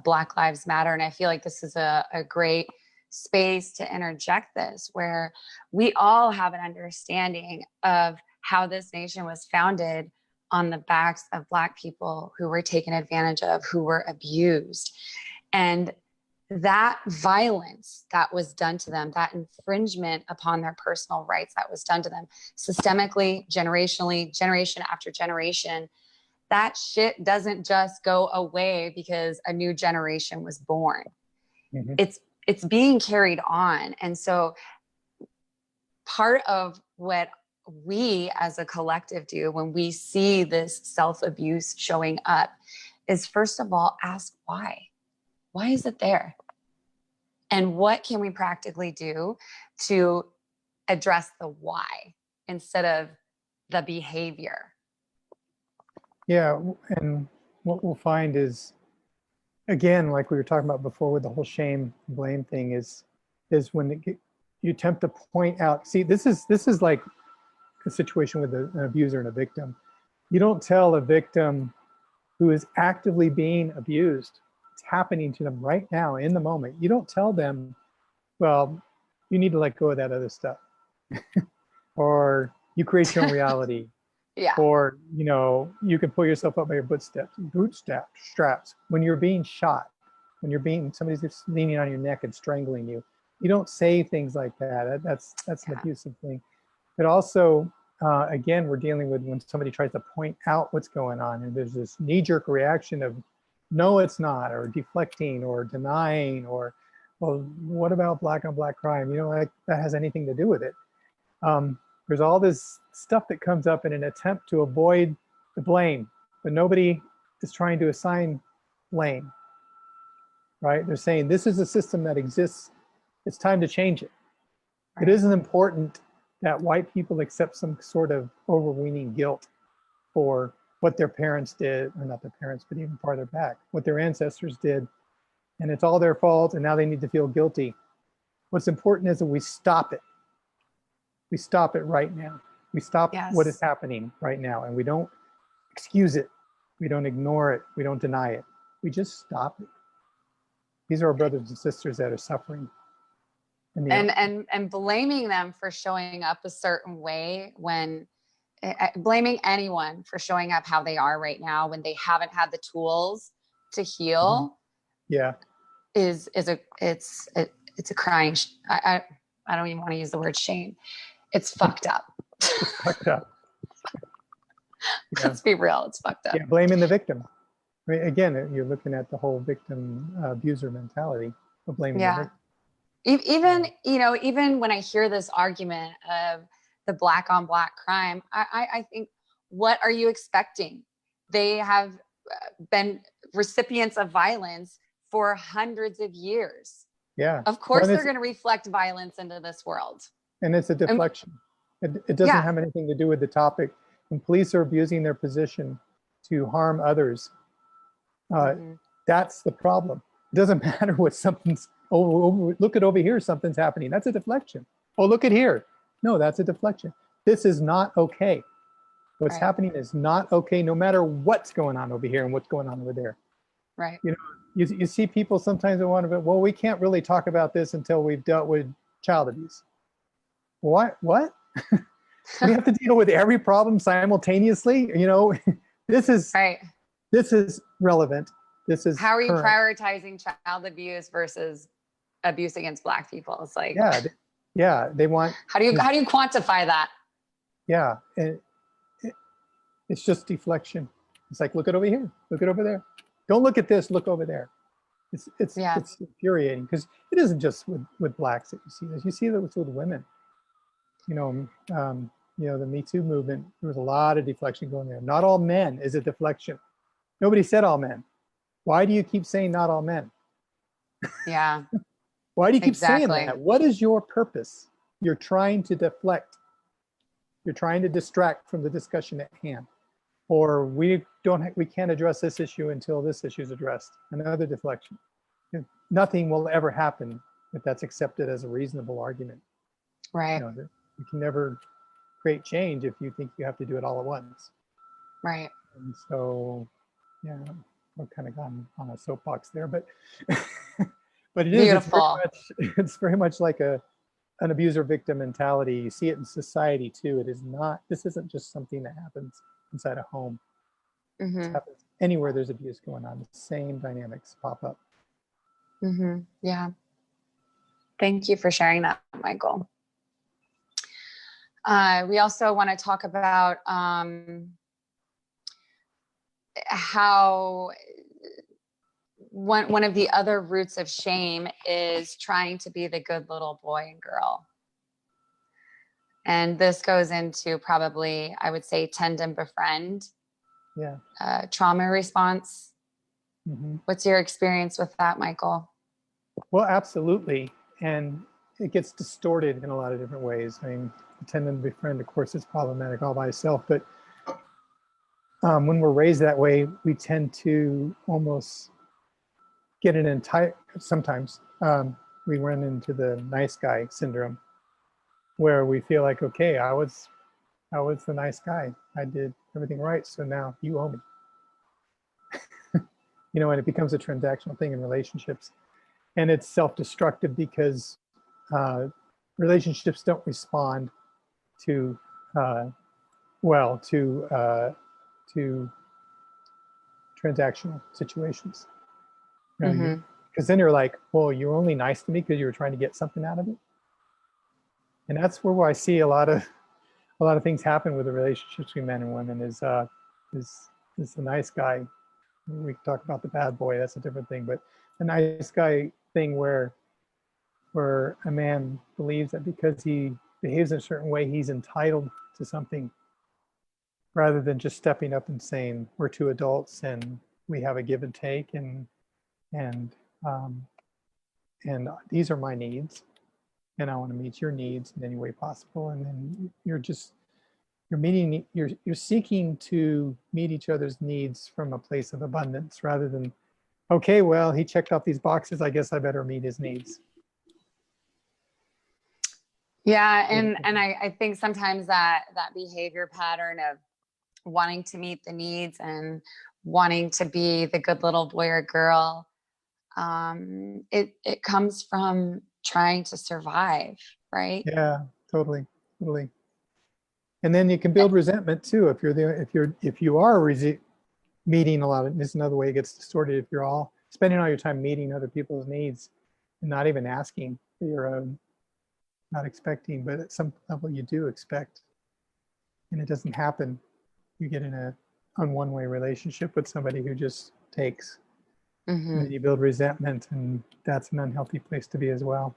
Black Lives Matter. And I feel like this is a great space to interject this, where we all have an understanding of how this nation was founded on the backs of Black people who were taken advantage of, who were abused. And that violence that was done to them, that infringement upon their personal rights that was done to them systemically, generationally, generation after generation, that shit doesn't just go away because a new generation was born. It's being carried on. And so part of what we as a collective do when we see this self-abuse showing up is, first of all, ask why. Why is it there? And what can we practically do to address the why instead of the behavior? Yeah, and what we'll find is, again, like we were talking about before with the whole shame blame thing, is when you attempt to point out. See, this is like a situation with an abuser and a victim. You don't tell a victim who is actively being abused, it's happening to them right now in the moment. You don't tell them, well, you need to let go of that other stuff, or you create your own reality. Yeah. Or, you can pull yourself up by your bootstraps. When you're being shot, when somebody's just leaning on your neck and strangling you, you don't say things like that. That's an abusive thing. But also, again, we're dealing with when somebody tries to point out what's going on, and there's this knee-jerk reaction of, no, it's not, or deflecting, or denying, or, well, what about black on black crime? Like that has anything to do with it. There's all this stuff that comes up in an attempt to avoid the blame, but nobody is trying to assign blame, right? They're saying this is a system that exists. It's time to change it. Right. It isn't important that white people accept some sort of overweening guilt for what their parents did, or not their parents, but even farther back, what their ancestors did, and it's all their fault, and now they need to feel guilty. What's important is that we stop it. We stop it right now. We stop what is happening right now, and we don't excuse it. We don't ignore it. We don't deny it. We just stop it. These are our brothers and sisters that are suffering. And blaming them for showing up a certain way, when blaming anyone for showing up how they are right now when they haven't had the tools to heal, is a crying. I don't even want to use the word shame. It's fucked up. It's fucked up. Let's be real. It's fucked up. Yeah, blaming the victim. I mean, again, you're looking at the whole victim abuser mentality of blaming the victim. Even when I hear this argument of the black on black crime, I think, what are you expecting? They have been recipients of violence for hundreds of years. Yeah. Of course, they're going to reflect violence into this world. And it's a deflection. It doesn't have anything to do with the topic. When police are abusing their position to harm others, that's the problem. It doesn't matter what something's, look at over here, something's happening. That's a deflection. Oh, look at here. No, that's a deflection. This is not okay. What's happening is not okay, no matter what's going on over here and what's going on over there. Right. You see people sometimes that want to, well, we can't really talk about this until we've dealt with child abuse. What? We have to deal with every problem simultaneously. This is relevant. This is how are you prioritizing child abuse versus abuse against Black people? It's like, they want. How do you quantify that? Yeah, it's just deflection. It's like, look at over here, look at over there. Don't look at this. Look over there. It's infuriating, because it isn't just with Blacks that you see this. You see that with women. The Me Too movement, there was a lot of deflection going there. Not all men is a deflection. Nobody said all men. Why do you keep saying not all men? Yeah. Why do you keep saying that? What is your purpose? You're trying to deflect. You're trying to distract from the discussion at hand. Or we can't address this issue until this issue is addressed. Another deflection. Nothing will ever happen if that's accepted as a reasonable argument. Right. You can never create change if you think you have to do it all at once. Right. And so, we're kind of gone on a soapbox there, but but it's very much like an abuser victim mentality. You see it in society too. This isn't just something that happens inside a home. Mm-hmm. It happens anywhere there's abuse going on. The same dynamics pop up. Mm-hmm. Yeah. Thank you for sharing that, Michael. We also want to talk about how one of the other roots of shame is trying to be the good little boy and girl. And this goes into probably, I would say, tend and befriend, Yeah. trauma response. Hmm. What's your experience with that, Michael? Well, absolutely. And it gets distorted in a lot of different ways. I mean, tend and befriend, of course, is problematic all by itself. But when we're raised that way, we tend to almost get an entire, sometimes we run into the nice guy syndrome, where we feel like, okay, I was the nice guy. I did everything right. So now you owe me. And it becomes a transactional thing in relationships. And it's self-destructive because relationships don't respond to, well, to transactional situations. Mm-hmm. Because then you're like, well, you're only nice to me because you were trying to get something out of it. And that's where I see a lot of things happen with the relationships between men and women is the nice guy. We can talk about the bad boy, that's a different thing, but the nice guy thing where a man believes that because he behaves in a certain way, he's entitled to something, rather than just stepping up and saying, we're two adults and we have a give and take, and these are my needs, and I want to meet your needs in any way possible. And then you're seeking to meet each other's needs from a place of abundance, rather than, okay, well, he checked off these boxes, I guess I better meet his needs. Yeah, and I think sometimes that behavior pattern of wanting to meet the needs and wanting to be the good little boy or girl, it comes from trying to survive, right? Yeah, totally. And then you can build resentment too if you are meeting a lot of. This is another way it gets distorted. If you're all spending all your time meeting other people's needs and not even asking for your own, not expecting, but at some level you do expect, and it doesn't happen. You get in a one-way relationship with somebody who just takes. Mm-hmm. And then you build resentment, and that's an unhealthy place to be as well.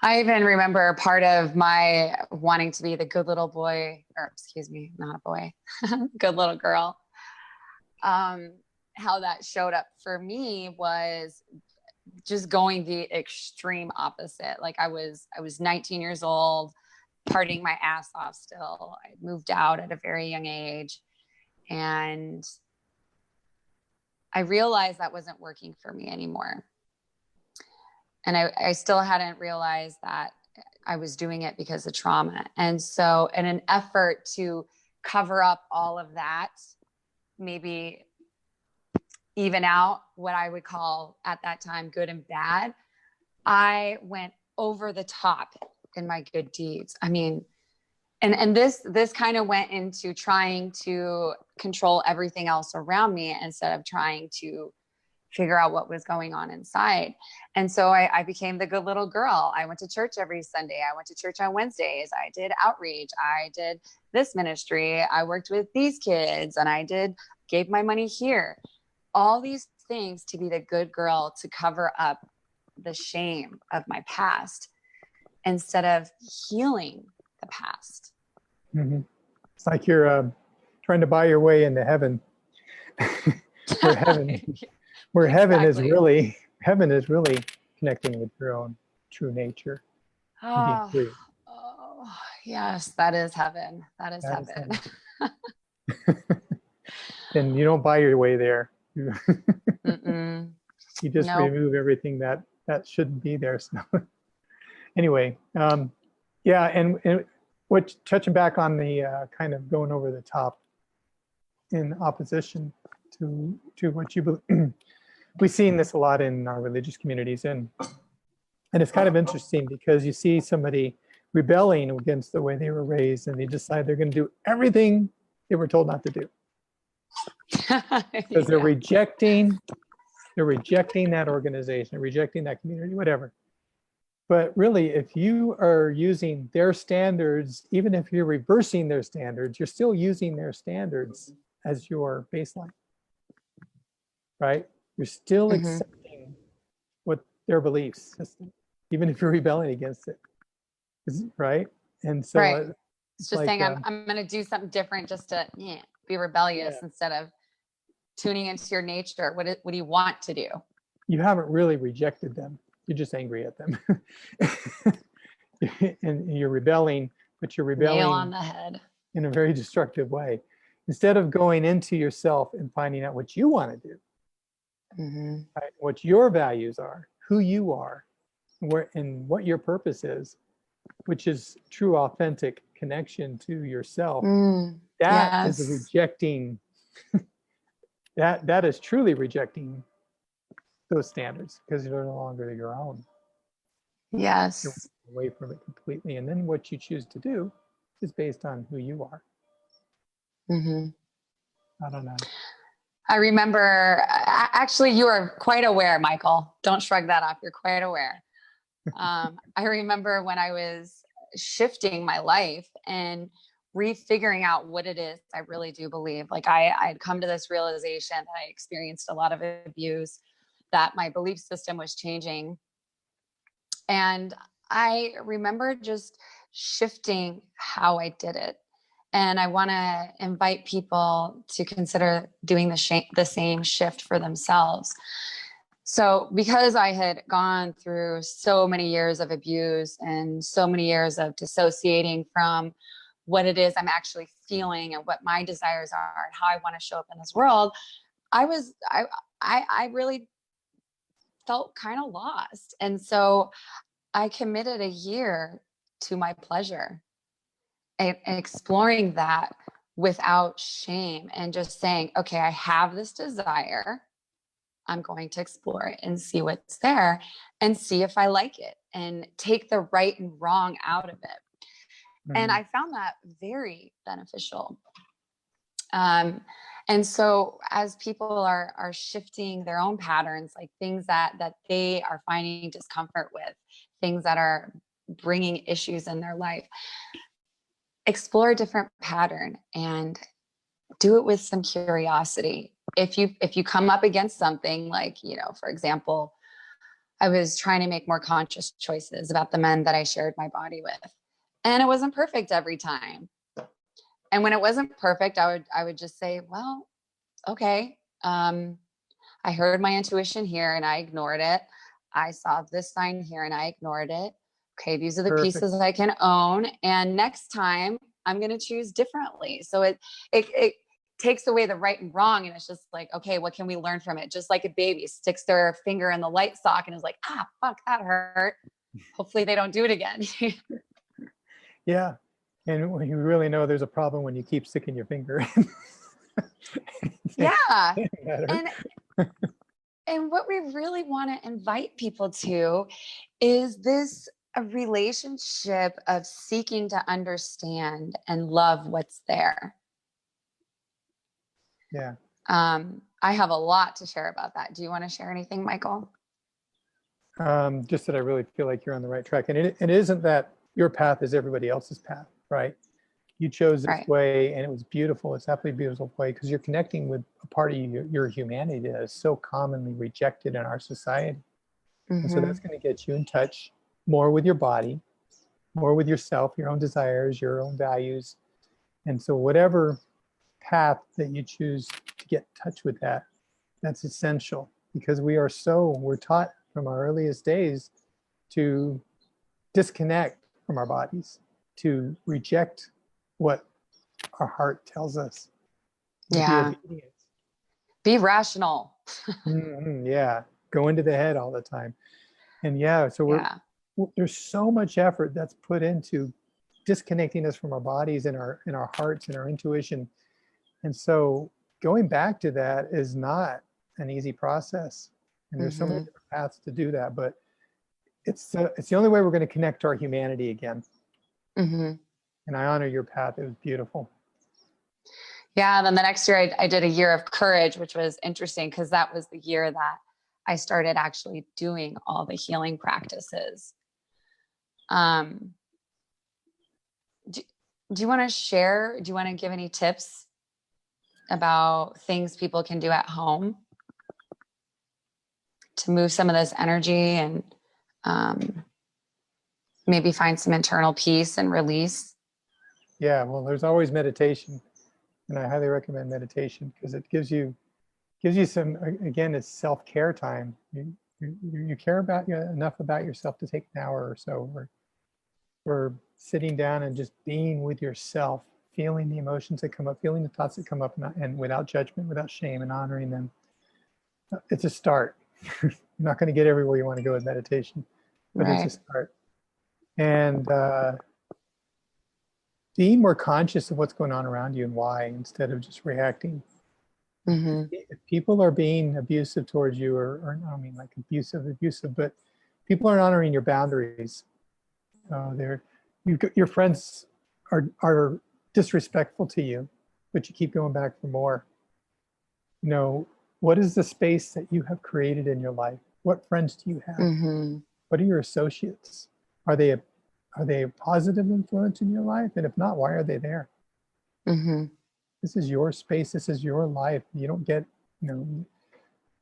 I even remember part of my wanting to be the good little boy, or excuse me, not a boy, good little girl. How that showed up for me was just going the extreme opposite. Like I was 19 years old, partying my ass off still. I moved out at a very young age, and I realized that wasn't working for me anymore. And I still hadn't realized that I was doing it because of trauma. And so in an effort to cover up all of that, maybe even out what I would call at that time good and bad, I went over the top in my good deeds. I mean, and this kind of went into trying to control everything else around me instead of trying to figure out what was going on inside. And so I became the good little girl. I went to church every Sunday. I went to church on Wednesdays. I did outreach. I did this ministry. I worked with these kids, and I gave my money here. All these things to be the good girl, to cover up the shame of my past instead of healing the past. Mm-hmm. It's like you're trying to buy your way into heaven. Where heaven Exactly. heaven is really connecting with your own true nature and being free. Oh, yes, that is heaven. That is That is heaven. heaven. And you don't buy your way there. You just Nope. remove everything that shouldn't be there. So anyway, yeah, and what, touching back on the kind of going over the top in opposition to what you believe. We've seen this a lot in our religious communities, and it's kind of interesting because you see somebody rebelling against the way they were raised, and they decide they're going to do everything they were told not to do, because they're rejecting that organization, rejecting that community, whatever. But really, if you are using their standards, even if you're reversing their standards, you're still using their standards as your baseline, right? You're still accepting what their belief system, even if you're rebelling against it. right? And so Right. It's it's just like, saying I'm going to do something different just to be rebellious yeah, instead of tuning into your nature. What do you want to do? you haven't really rejected them. You're just angry at them. And you're rebelling, but you're Nail on rebelling the head. in a very destructive way. Instead of going into yourself and finding out what you want to do, right? What your values are, who you are, and what your purpose is, which is true, authentic connection to yourself. That is a Yes. rejecting. That is truly rejecting those standards because they're no longer your own. You're Yes. away from it completely, and then what you choose to do is based on who you are. I don't know. I remember, actually, you are quite aware, Michael. Don't shrug that off. You're quite aware. I remember when I was shifting my life and refiguring out what it is I really do believe. Like I had come to this realization that I experienced a lot of abuse, that my belief system was changing. And I remember just shifting how I did it. And I want to invite people to consider doing the same shift for themselves. So, because I had gone through so many years of abuse and so many years of dissociating from what it is I'm actually feeling and what my desires are and how I want to show up in this world, I really felt kind of lost. And so I committed a year to my pleasure and exploring that without shame and just saying, okay, I have this desire. I'm going to explore it and see what's there and see if I like it and take the right and wrong out of it. And I found that very beneficial. And so as people are shifting their own patterns, like things that they are finding discomfort with, things that are bringing issues in their life, explore a different pattern and do it with some curiosity. If you come up against something like, for example, I was trying to make more conscious choices about the men that I shared my body with, and it wasn't perfect every time. And when it wasn't perfect, I would just say, well, okay, I heard my intuition here and I ignored it. I saw this sign here and I ignored it. Okay, these are the Perfect. pieces I can own, and next time I'm going to choose differently. So it takes away the right and wrong, and it's just like, okay, what can we learn from it? Just like a baby sticks their finger in the light sock and is like, fuck, that hurt. Hopefully they don't do it again. Yeah. And you really know there's a problem when you keep sticking your finger in. Yeah. And what we really want to invite people to is this a relationship of seeking to understand and love what's there. Yeah. I have a lot to share about that. Do you want to share anything, Michael? Just that I really feel like you're on the right track. And it isn't that your path is everybody else's path, right? You chose this Right. way and it was beautiful. It's absolutely beautiful way because you're connecting with a part of your humanity that is so commonly rejected in our society. And so that's going to get you in touch more with your body, more with yourself, your own desires, your own values. And so whatever path that you choose to get in touch with that, that's essential because we're taught from our earliest days to disconnect from our bodies, to reject what our heart tells us. Yeah. Be obedient. Be rational. Yeah. Go into the head all the time. And yeah, so there's so much effort that's put into disconnecting us from our bodies and our hearts and our intuition. And so going back to that is not an easy process. And there's so many different paths to do that, but it's the only way we're going to connect to our humanity again. And I honor your path. It was beautiful. Yeah. And then the next year I did a year of courage, which was interesting because that was the year that I started actually doing all the healing practices. Do you want to share? Do you want to give any tips about things people can do at home to move some of this energy and maybe find some internal peace and release. Yeah, well, there's always meditation, and I highly recommend meditation because it gives you some, again, it's self-care time. You care about enough about yourself to take an hour or so, or sitting down and just being with yourself, feeling the emotions that come up, feeling the thoughts that come up, and without judgment, without shame, and honoring them. It's a start. You're not going to get everywhere you want to go with meditation, but Right. it's a start. And being more conscious of what's going on around you and why, instead of just reacting. Mm-hmm. If people are being abusive towards you, or I mean like abusive, but people aren't honoring your boundaries. Your friends are disrespectful to you, but you keep going back for more. You know, what is the space that you have created in your life? What friends do you have? Mm-hmm. What are your associates? Are they a positive influence in your life? And if not, why are they there? Mm-hmm. This is your space. This is your life. You don't get, you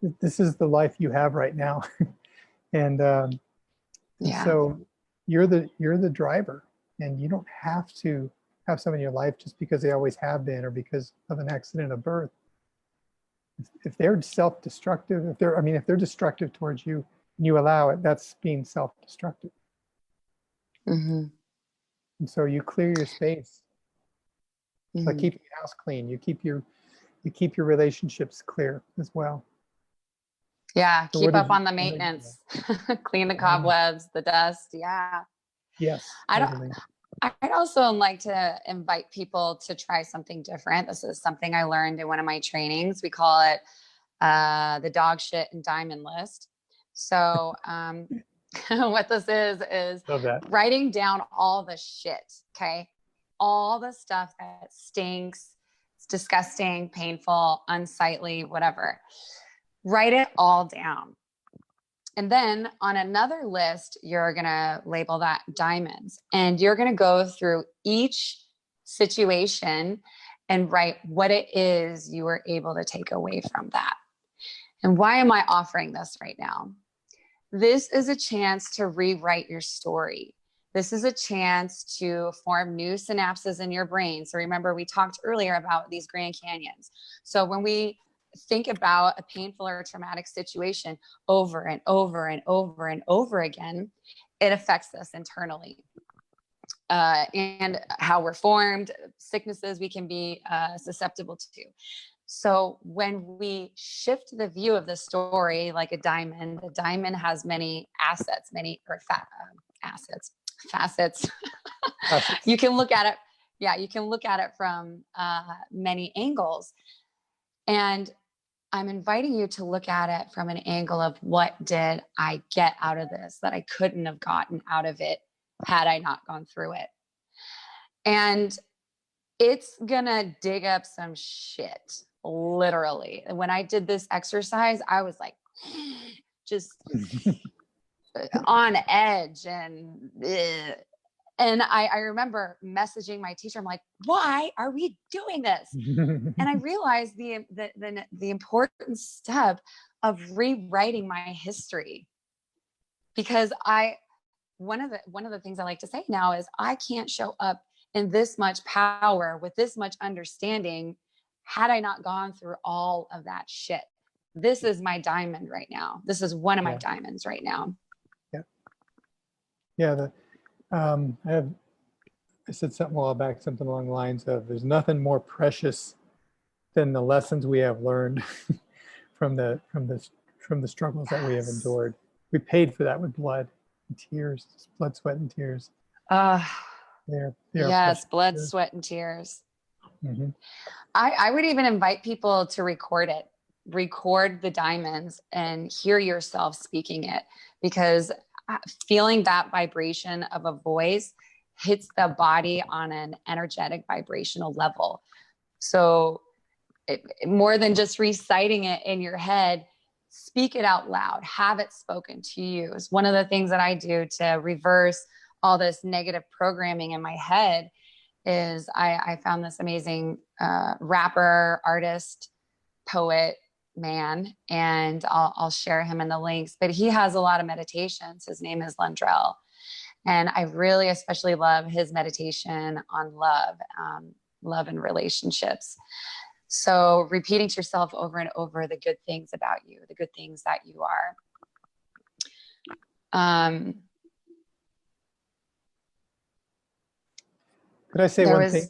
know, this is the life you have right now. and Yeah. so you're the driver, and you don't have to have someone in your life just because they always have been, or because of an accident of birth. If they're self-destructive, if they're destructive towards you and you allow it, that's being self-destructive. Mm-hmm. And so you clear your space. It's like Mm-hmm. keeping your house clean. You keep your relationships clear as well. Yeah. So Keep up on the maintenance, clean the Yeah. cobwebs, the dust. Yeah. Yes, I don't, totally. I'd also like to invite people to try something different. This is something I learned in one of my trainings. We call it the dog shit and diamond list. So what this is Love that. writing down all the shit, okay? All the stuff that stinks, it's disgusting, painful, unsightly, whatever. Write it all down. And then on another list, you're going to label that diamonds. And you're going to go through each situation and write what it is you were able to take away from that. And why am I offering this right now? This is a chance to rewrite your story. This is a chance to form new synapses in your brain. So remember, we talked earlier about these Grand Canyons. So when we think about a painful or traumatic situation over and over and over and over again, it affects us internally. And how we're formed, sicknesses we can be susceptible to. So when we shift the view of the story like a diamond has many assets, facets. You can look at it. Yeah, you can look at it from many angles. And I'm inviting you to look at it from an angle of what did I get out of this that I couldn't have gotten out of it had I not gone through it. And it's gonna dig up some shit, literally. When I did this exercise, I was like, just on edge, and I remember messaging my teacher. I'm like, why are we doing this? And I realized the important step of rewriting my history, because one of the things I like to say now is I can't show up in this much power with this much understanding had I not gone through all of that shit. This is my diamond right now. This is one of my diamonds right now. Yeah. I said something a while back, something along the lines of, there's nothing more precious than the lessons we have learned from the struggles that we have endured. We paid for that with blood and tears, blood, sweat, and tears. They're yes, blood, sweat, and tears. Mm-hmm. I would even invite people to record it, record the diamonds and hear yourself speaking it, because feeling that vibration of a voice hits the body on an energetic vibrational level. So more than just reciting it in your head, speak it out loud, have it spoken to you. It's one of the things that I do to reverse all this negative programming in my head. Is I found this amazing rapper, artist, poet, man, and I'll share him in the links, but he has a lot of meditations. His name is Lundrell. And I really especially love his meditation on love, love and relationships. So repeating to yourself over and over the good things about you, the good things that you are. Could I say one thing?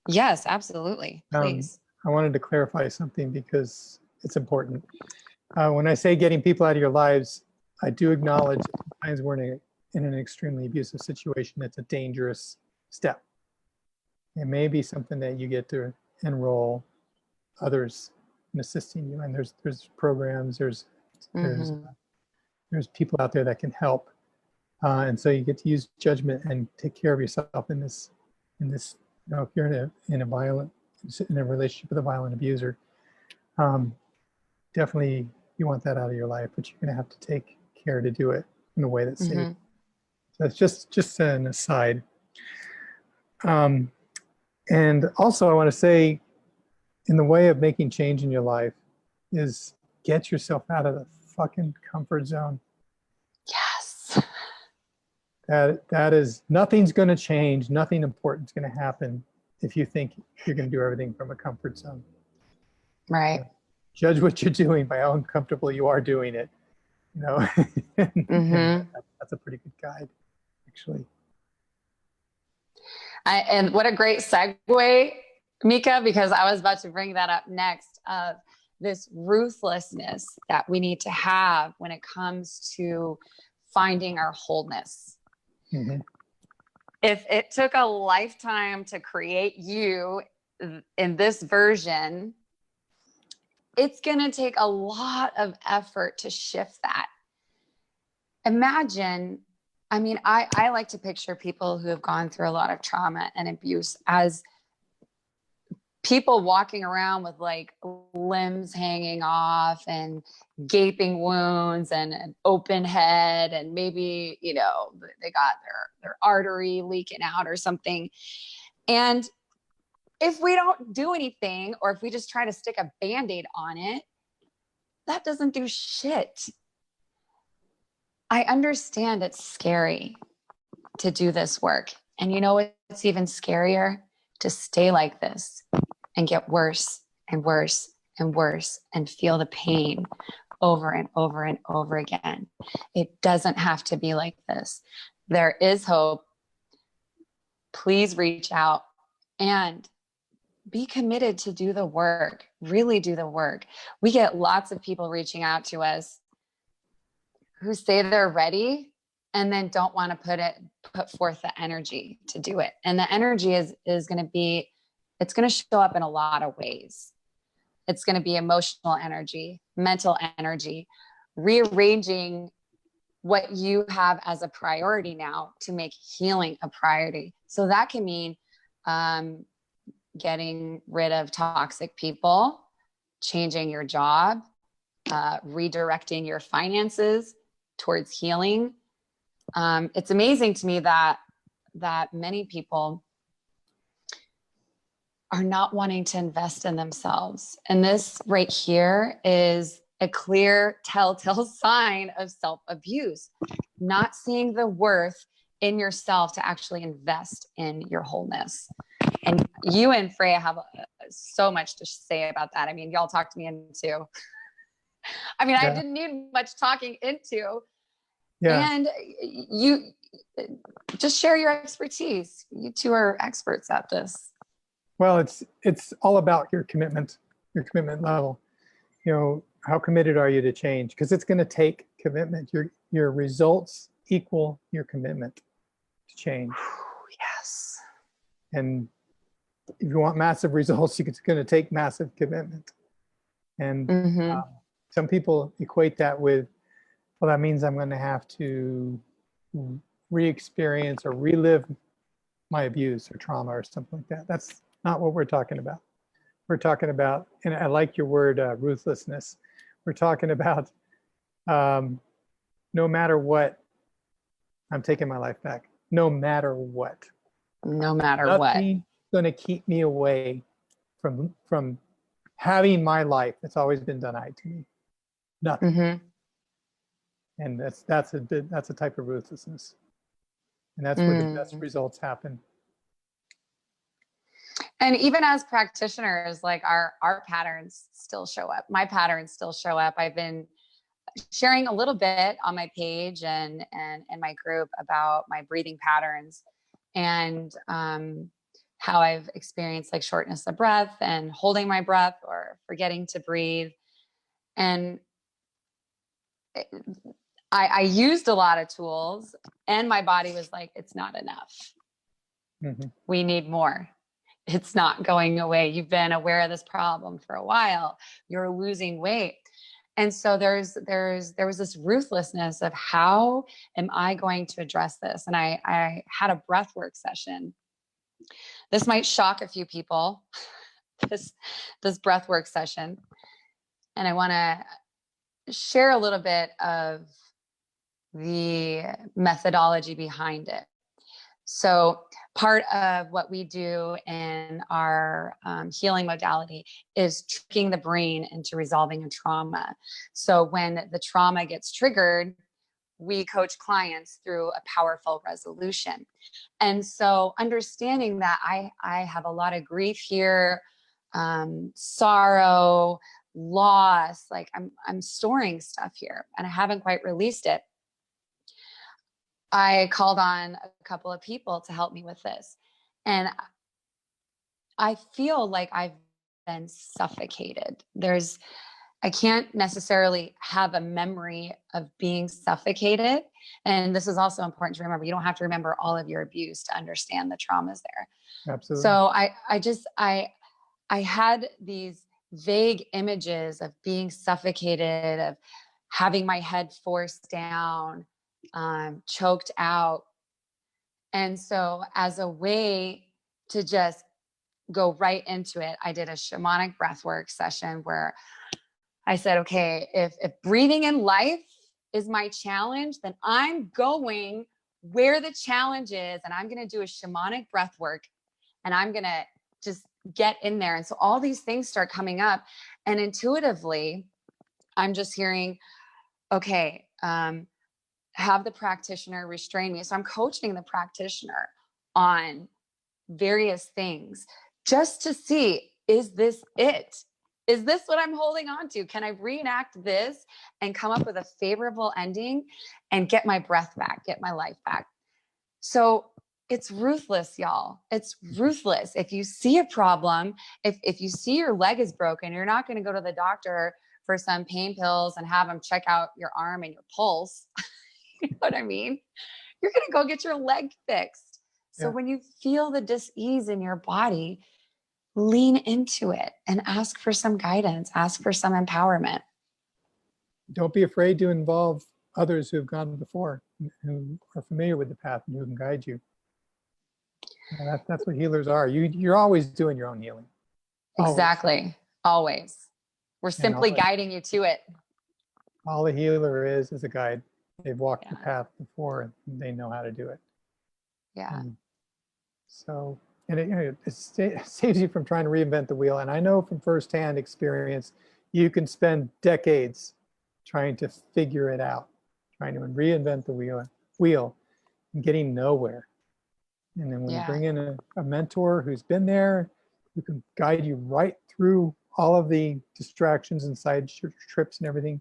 Yes, absolutely. Please. I wanted to clarify something because it's important. When I say getting people out of your lives, I do acknowledge sometimes we're in an extremely abusive situation. It's a dangerous step. It may be something that you get to enroll others in assisting you. And there's programs, there's people out there that can help. And so you get to use judgment and take care of yourself in this, if you're in a relationship with a violent abuser, definitely you want that out of your life, but you're going to have to take care to do it in a way that's safe. So it's just an aside. And also I want to say, in the way of making change in your life is get yourself out of the fucking comfort zone. Yes. That is, nothing's going to change. Nothing important's going to happen if you think you're going to do everything from a comfort zone. Right. Judge what you're doing by how uncomfortable you are doing it. And that's a pretty good guide, actually. And what a great segue, Mika, because I was about to bring that up next, of this ruthlessness that we need to have when it comes to finding our wholeness. If it took a lifetime to create you in this version, it's going to take a lot of effort to shift that. Imagine, I mean, I like to picture people who have gone through a lot of trauma and abuse as people walking around with like limbs hanging off and gaping wounds and an open head, and maybe, they got their artery leaking out or something. And if we don't do anything, or if we just try to stick a Band-Aid on it, that doesn't do shit. I understand it's scary to do this work. And you know what's even scarier? To stay like this and get worse and worse and worse and feel the pain over and over and over again. It doesn't have to be like this. There is hope. Please reach out and be committed to do the work, really do the work. We get lots of people reaching out to us who say they're ready and then don't want to put forth the energy to do it. And the energy is going to be, it's going to show up in a lot of ways. It's going to be emotional energy, mental energy, rearranging what you have as a priority now to make healing a priority. So that can mean getting rid of toxic people, changing your job, redirecting your finances towards healing. It's amazing to me that many people are not wanting to invest in themselves. And this right here is a clear telltale sign of self-abuse, not seeing the worth in yourself to actually invest in your wholeness. And you and Freya have so much to say about that. I mean, y'all talked me into. I mean, yeah. I didn't need much talking into. Yeah. And you just share your expertise. You two are experts at this. Well, it's all about your commitment level. How committed are you to change? Because it's going to take commitment. Your results equal your commitment to change. Yes. And if you want massive results, it's going to take massive commitment. And some people equate that with, well, that means I'm going to have to re-experience or relive my abuse or trauma or something like that. That's not what we're talking about. We're talking about, and I like your word, ruthlessness. We're talking about no matter what, I'm taking my life back. No matter what. No matter Nothing going to keep me away from having my life that's always been denied to me. Nothing. And that's a type of ruthlessness. And that's where the best results happen. And even as practitioners, like our patterns still show up. My patterns still show up. I've been sharing a little bit on my page and in my group about my breathing patterns and how I've experienced like shortness of breath and holding my breath or forgetting to breathe. And I used a lot of tools and my body was like, it's not enough. Mm-hmm. We need more. It's not going away. You've been aware of this problem for a while. You're losing weight. And so there was this ruthlessness of how am I going to address this? And I had a breathwork session. This might shock a few people, this breathwork session. And I want to share a little bit of the methodology behind it. So part of what we do in our healing modality is tricking the brain into resolving a trauma. So when the trauma gets triggered, we coach clients through a powerful resolution. And so understanding that I have a lot of grief here, sorrow, loss, like I'm storing stuff here and I haven't quite released it. I called on a couple of people to help me with this. And I feel like I've been suffocated. I can't necessarily have a memory of being suffocated. And this is also important to remember. You don't have to remember all of your abuse to understand the traumas there. Absolutely. So I had these vague images of being suffocated, of having my head forced down, choked out. And so as a way to just go right into it, I did a shamanic breathwork session where I said, okay, if breathing in life is my challenge, then I'm going where the challenge is and I'm going to do a shamanic breathwork and I'm going to just get in there. And so all these things start coming up and intuitively, I'm just hearing, okay, have the practitioner restrain me. So I'm coaching the practitioner on various things just to see, is this it? Is this what I'm holding on to? Can I reenact this and come up with a favorable ending and get my breath back, get my life back? So it's ruthless, y'all. It's ruthless. If you see a problem, if you see your leg is broken, you're not going to go to the doctor for some pain pills and have them check out your arm and your pulse. You know what I mean? You're going to go get your leg fixed. So when you feel the dis-ease in your body, lean into it and ask for some guidance, ask for some empowerment. Don't be afraid to involve others who have gone before, who are familiar with the path and who can guide you. That's what healers are. You're always doing your own healing. Always. Exactly. Always. We're simply guiding you to it. All the healer is a guide. They've walked the path before and they know how to do it. Yeah. So, and it saves you from trying to reinvent the wheel. And I know from firsthand experience, you can spend decades trying to figure it out, trying to reinvent the wheel and getting nowhere. And then when you bring in a mentor who's been there, who can guide you right through all of the distractions and side trips and everything,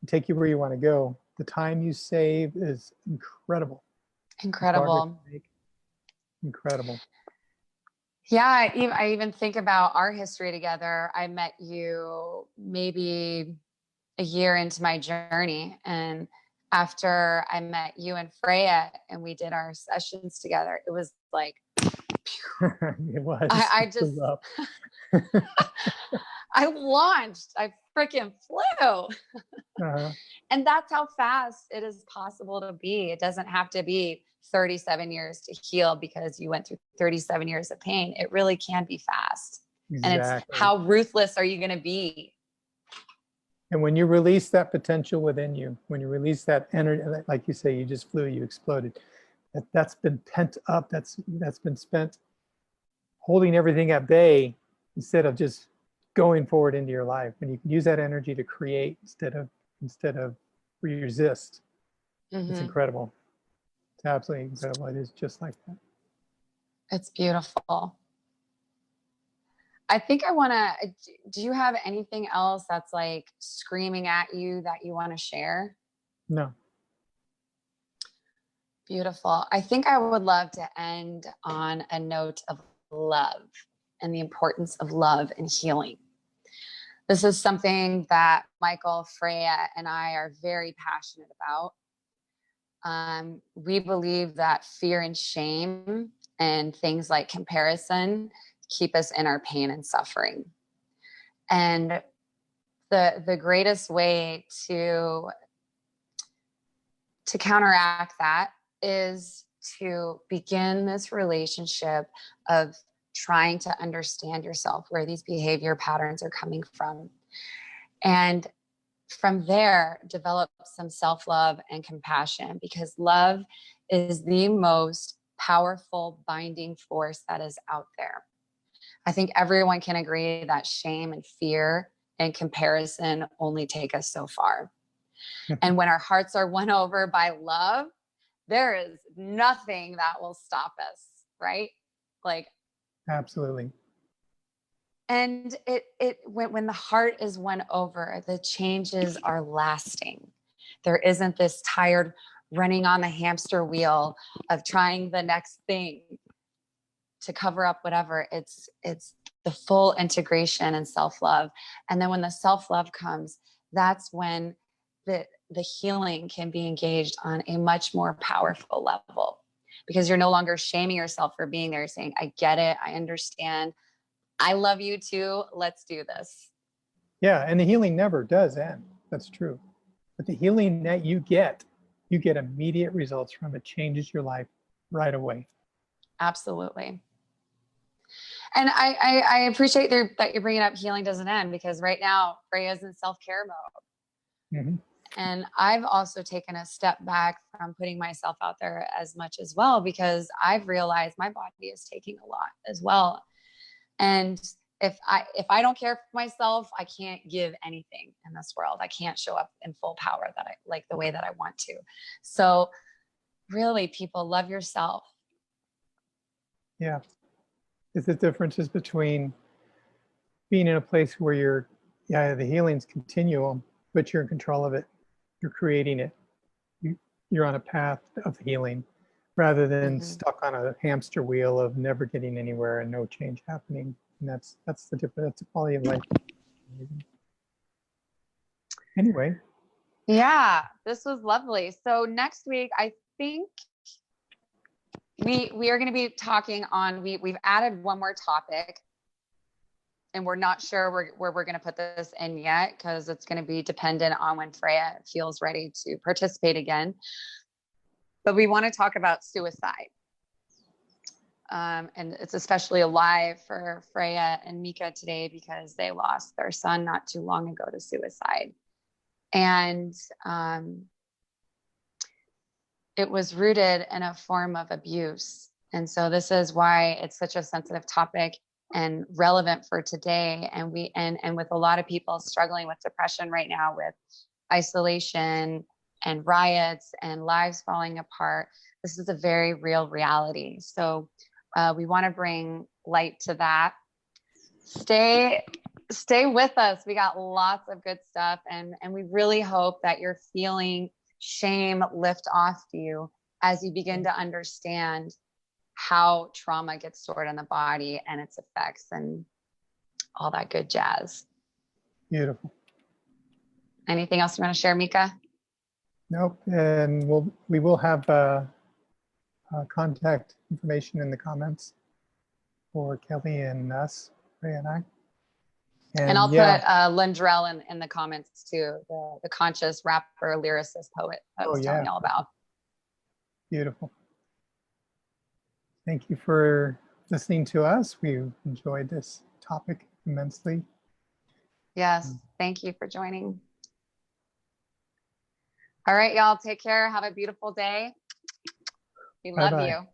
and take you where you want to go, the time you save is incredible. Incredible. Incredible. Yeah, I even think about our history together. I met you maybe a year into my journey. And after I met you and Freya and we did our sessions together, it was like, it was. I just, I launched, I freaking flew. And that's how fast it is possible to be. It doesn't have to be 37 years to heal because you went through 37 years of pain. It really can be fast. Exactly. And it's how ruthless are you going to be? And when you release that potential within you, when you release that energy, like you say, you just flew, you exploded. That's been pent up. That's been spent holding everything at bay instead of just going forward into your life. And you can use that energy to create instead of resist. It's incredible. It's absolutely incredible. It is just like that. It's beautiful. I think I want to, do you have anything else that's like screaming at you that you want to share? No. Beautiful. I think I would love to end on a note of love and the importance of love and healing. This is something that Michael, Freya, and I are very passionate about. We believe that fear and shame and things like comparison keep us in our pain and suffering. And the greatest way to counteract that is to begin this relationship of trying to understand yourself, where these behavior patterns are coming from. And from there, develop some self-love and compassion, because love is the most powerful binding force that is out there. I think everyone can agree that shame and fear and comparison only take us so far. And when our hearts are won over by love, there is nothing that will stop us, right? Like, absolutely. And when the heart is won over, the changes are lasting. There isn't this tired running on the hamster wheel of trying the next thing to cover up whatever. It's the full integration and self-love. And then when the self-love comes, that's when the healing can be engaged on a much more powerful level, because you're no longer shaming yourself for being there. You're saying, I get it. I understand. I love you too. Let's do this. Yeah. And the healing never does end. That's true. But the healing that you get immediate results from it, changes your life right away. Absolutely. And I appreciate that you're bringing up healing doesn't end, because right now Freya's in self-care mode. Mm-hmm. And I've also taken a step back from putting myself out there as much as well, because I've realized my body is taking a lot as well. And if I don't care for myself, I can't give anything in this world. I can't show up in full power that I like the way that I want to. So really, people, love yourself. Yeah. It's the differences between being in a place where the healing's continuum, but you're in control of it. You're creating it. You're on a path of healing, rather than stuck on a hamster wheel of never getting anywhere and no change happening. And that's the difference. That's the quality of life. Anyway. Yeah, this was lovely. So next week, I think we are going to be talking on, we've added one more topic, and we're not sure where we're going to put this in yet, because it's going to be dependent on when Freya feels ready to participate again. But we want to talk about suicide. And it's especially alive for Freya and Mika today, because they lost their son not too long ago to suicide. And it was rooted in a form of abuse. And so this is why it's such a sensitive topic and relevant for today. And with a lot of people struggling with depression right now, with isolation and riots and lives falling apart, this is a very real reality. So we want to bring light to that. Stay with us. We got lots of good stuff, and we really hope that you're feeling shame lift off you as you begin to understand how trauma gets stored in the body and its effects and all that good jazz. Beautiful. Anything else you want to share, Mika? Nope. And we will have contact information in the comments for Kelly and us, Ray and I. And I'll put Lindrell in the comments too, the conscious rapper, lyricist, poet I was telling you all about. Beautiful. Thank you for listening to us. We enjoyed this topic immensely. Yes, thank you for joining. All right, y'all, take care. Have a beautiful day. We love you.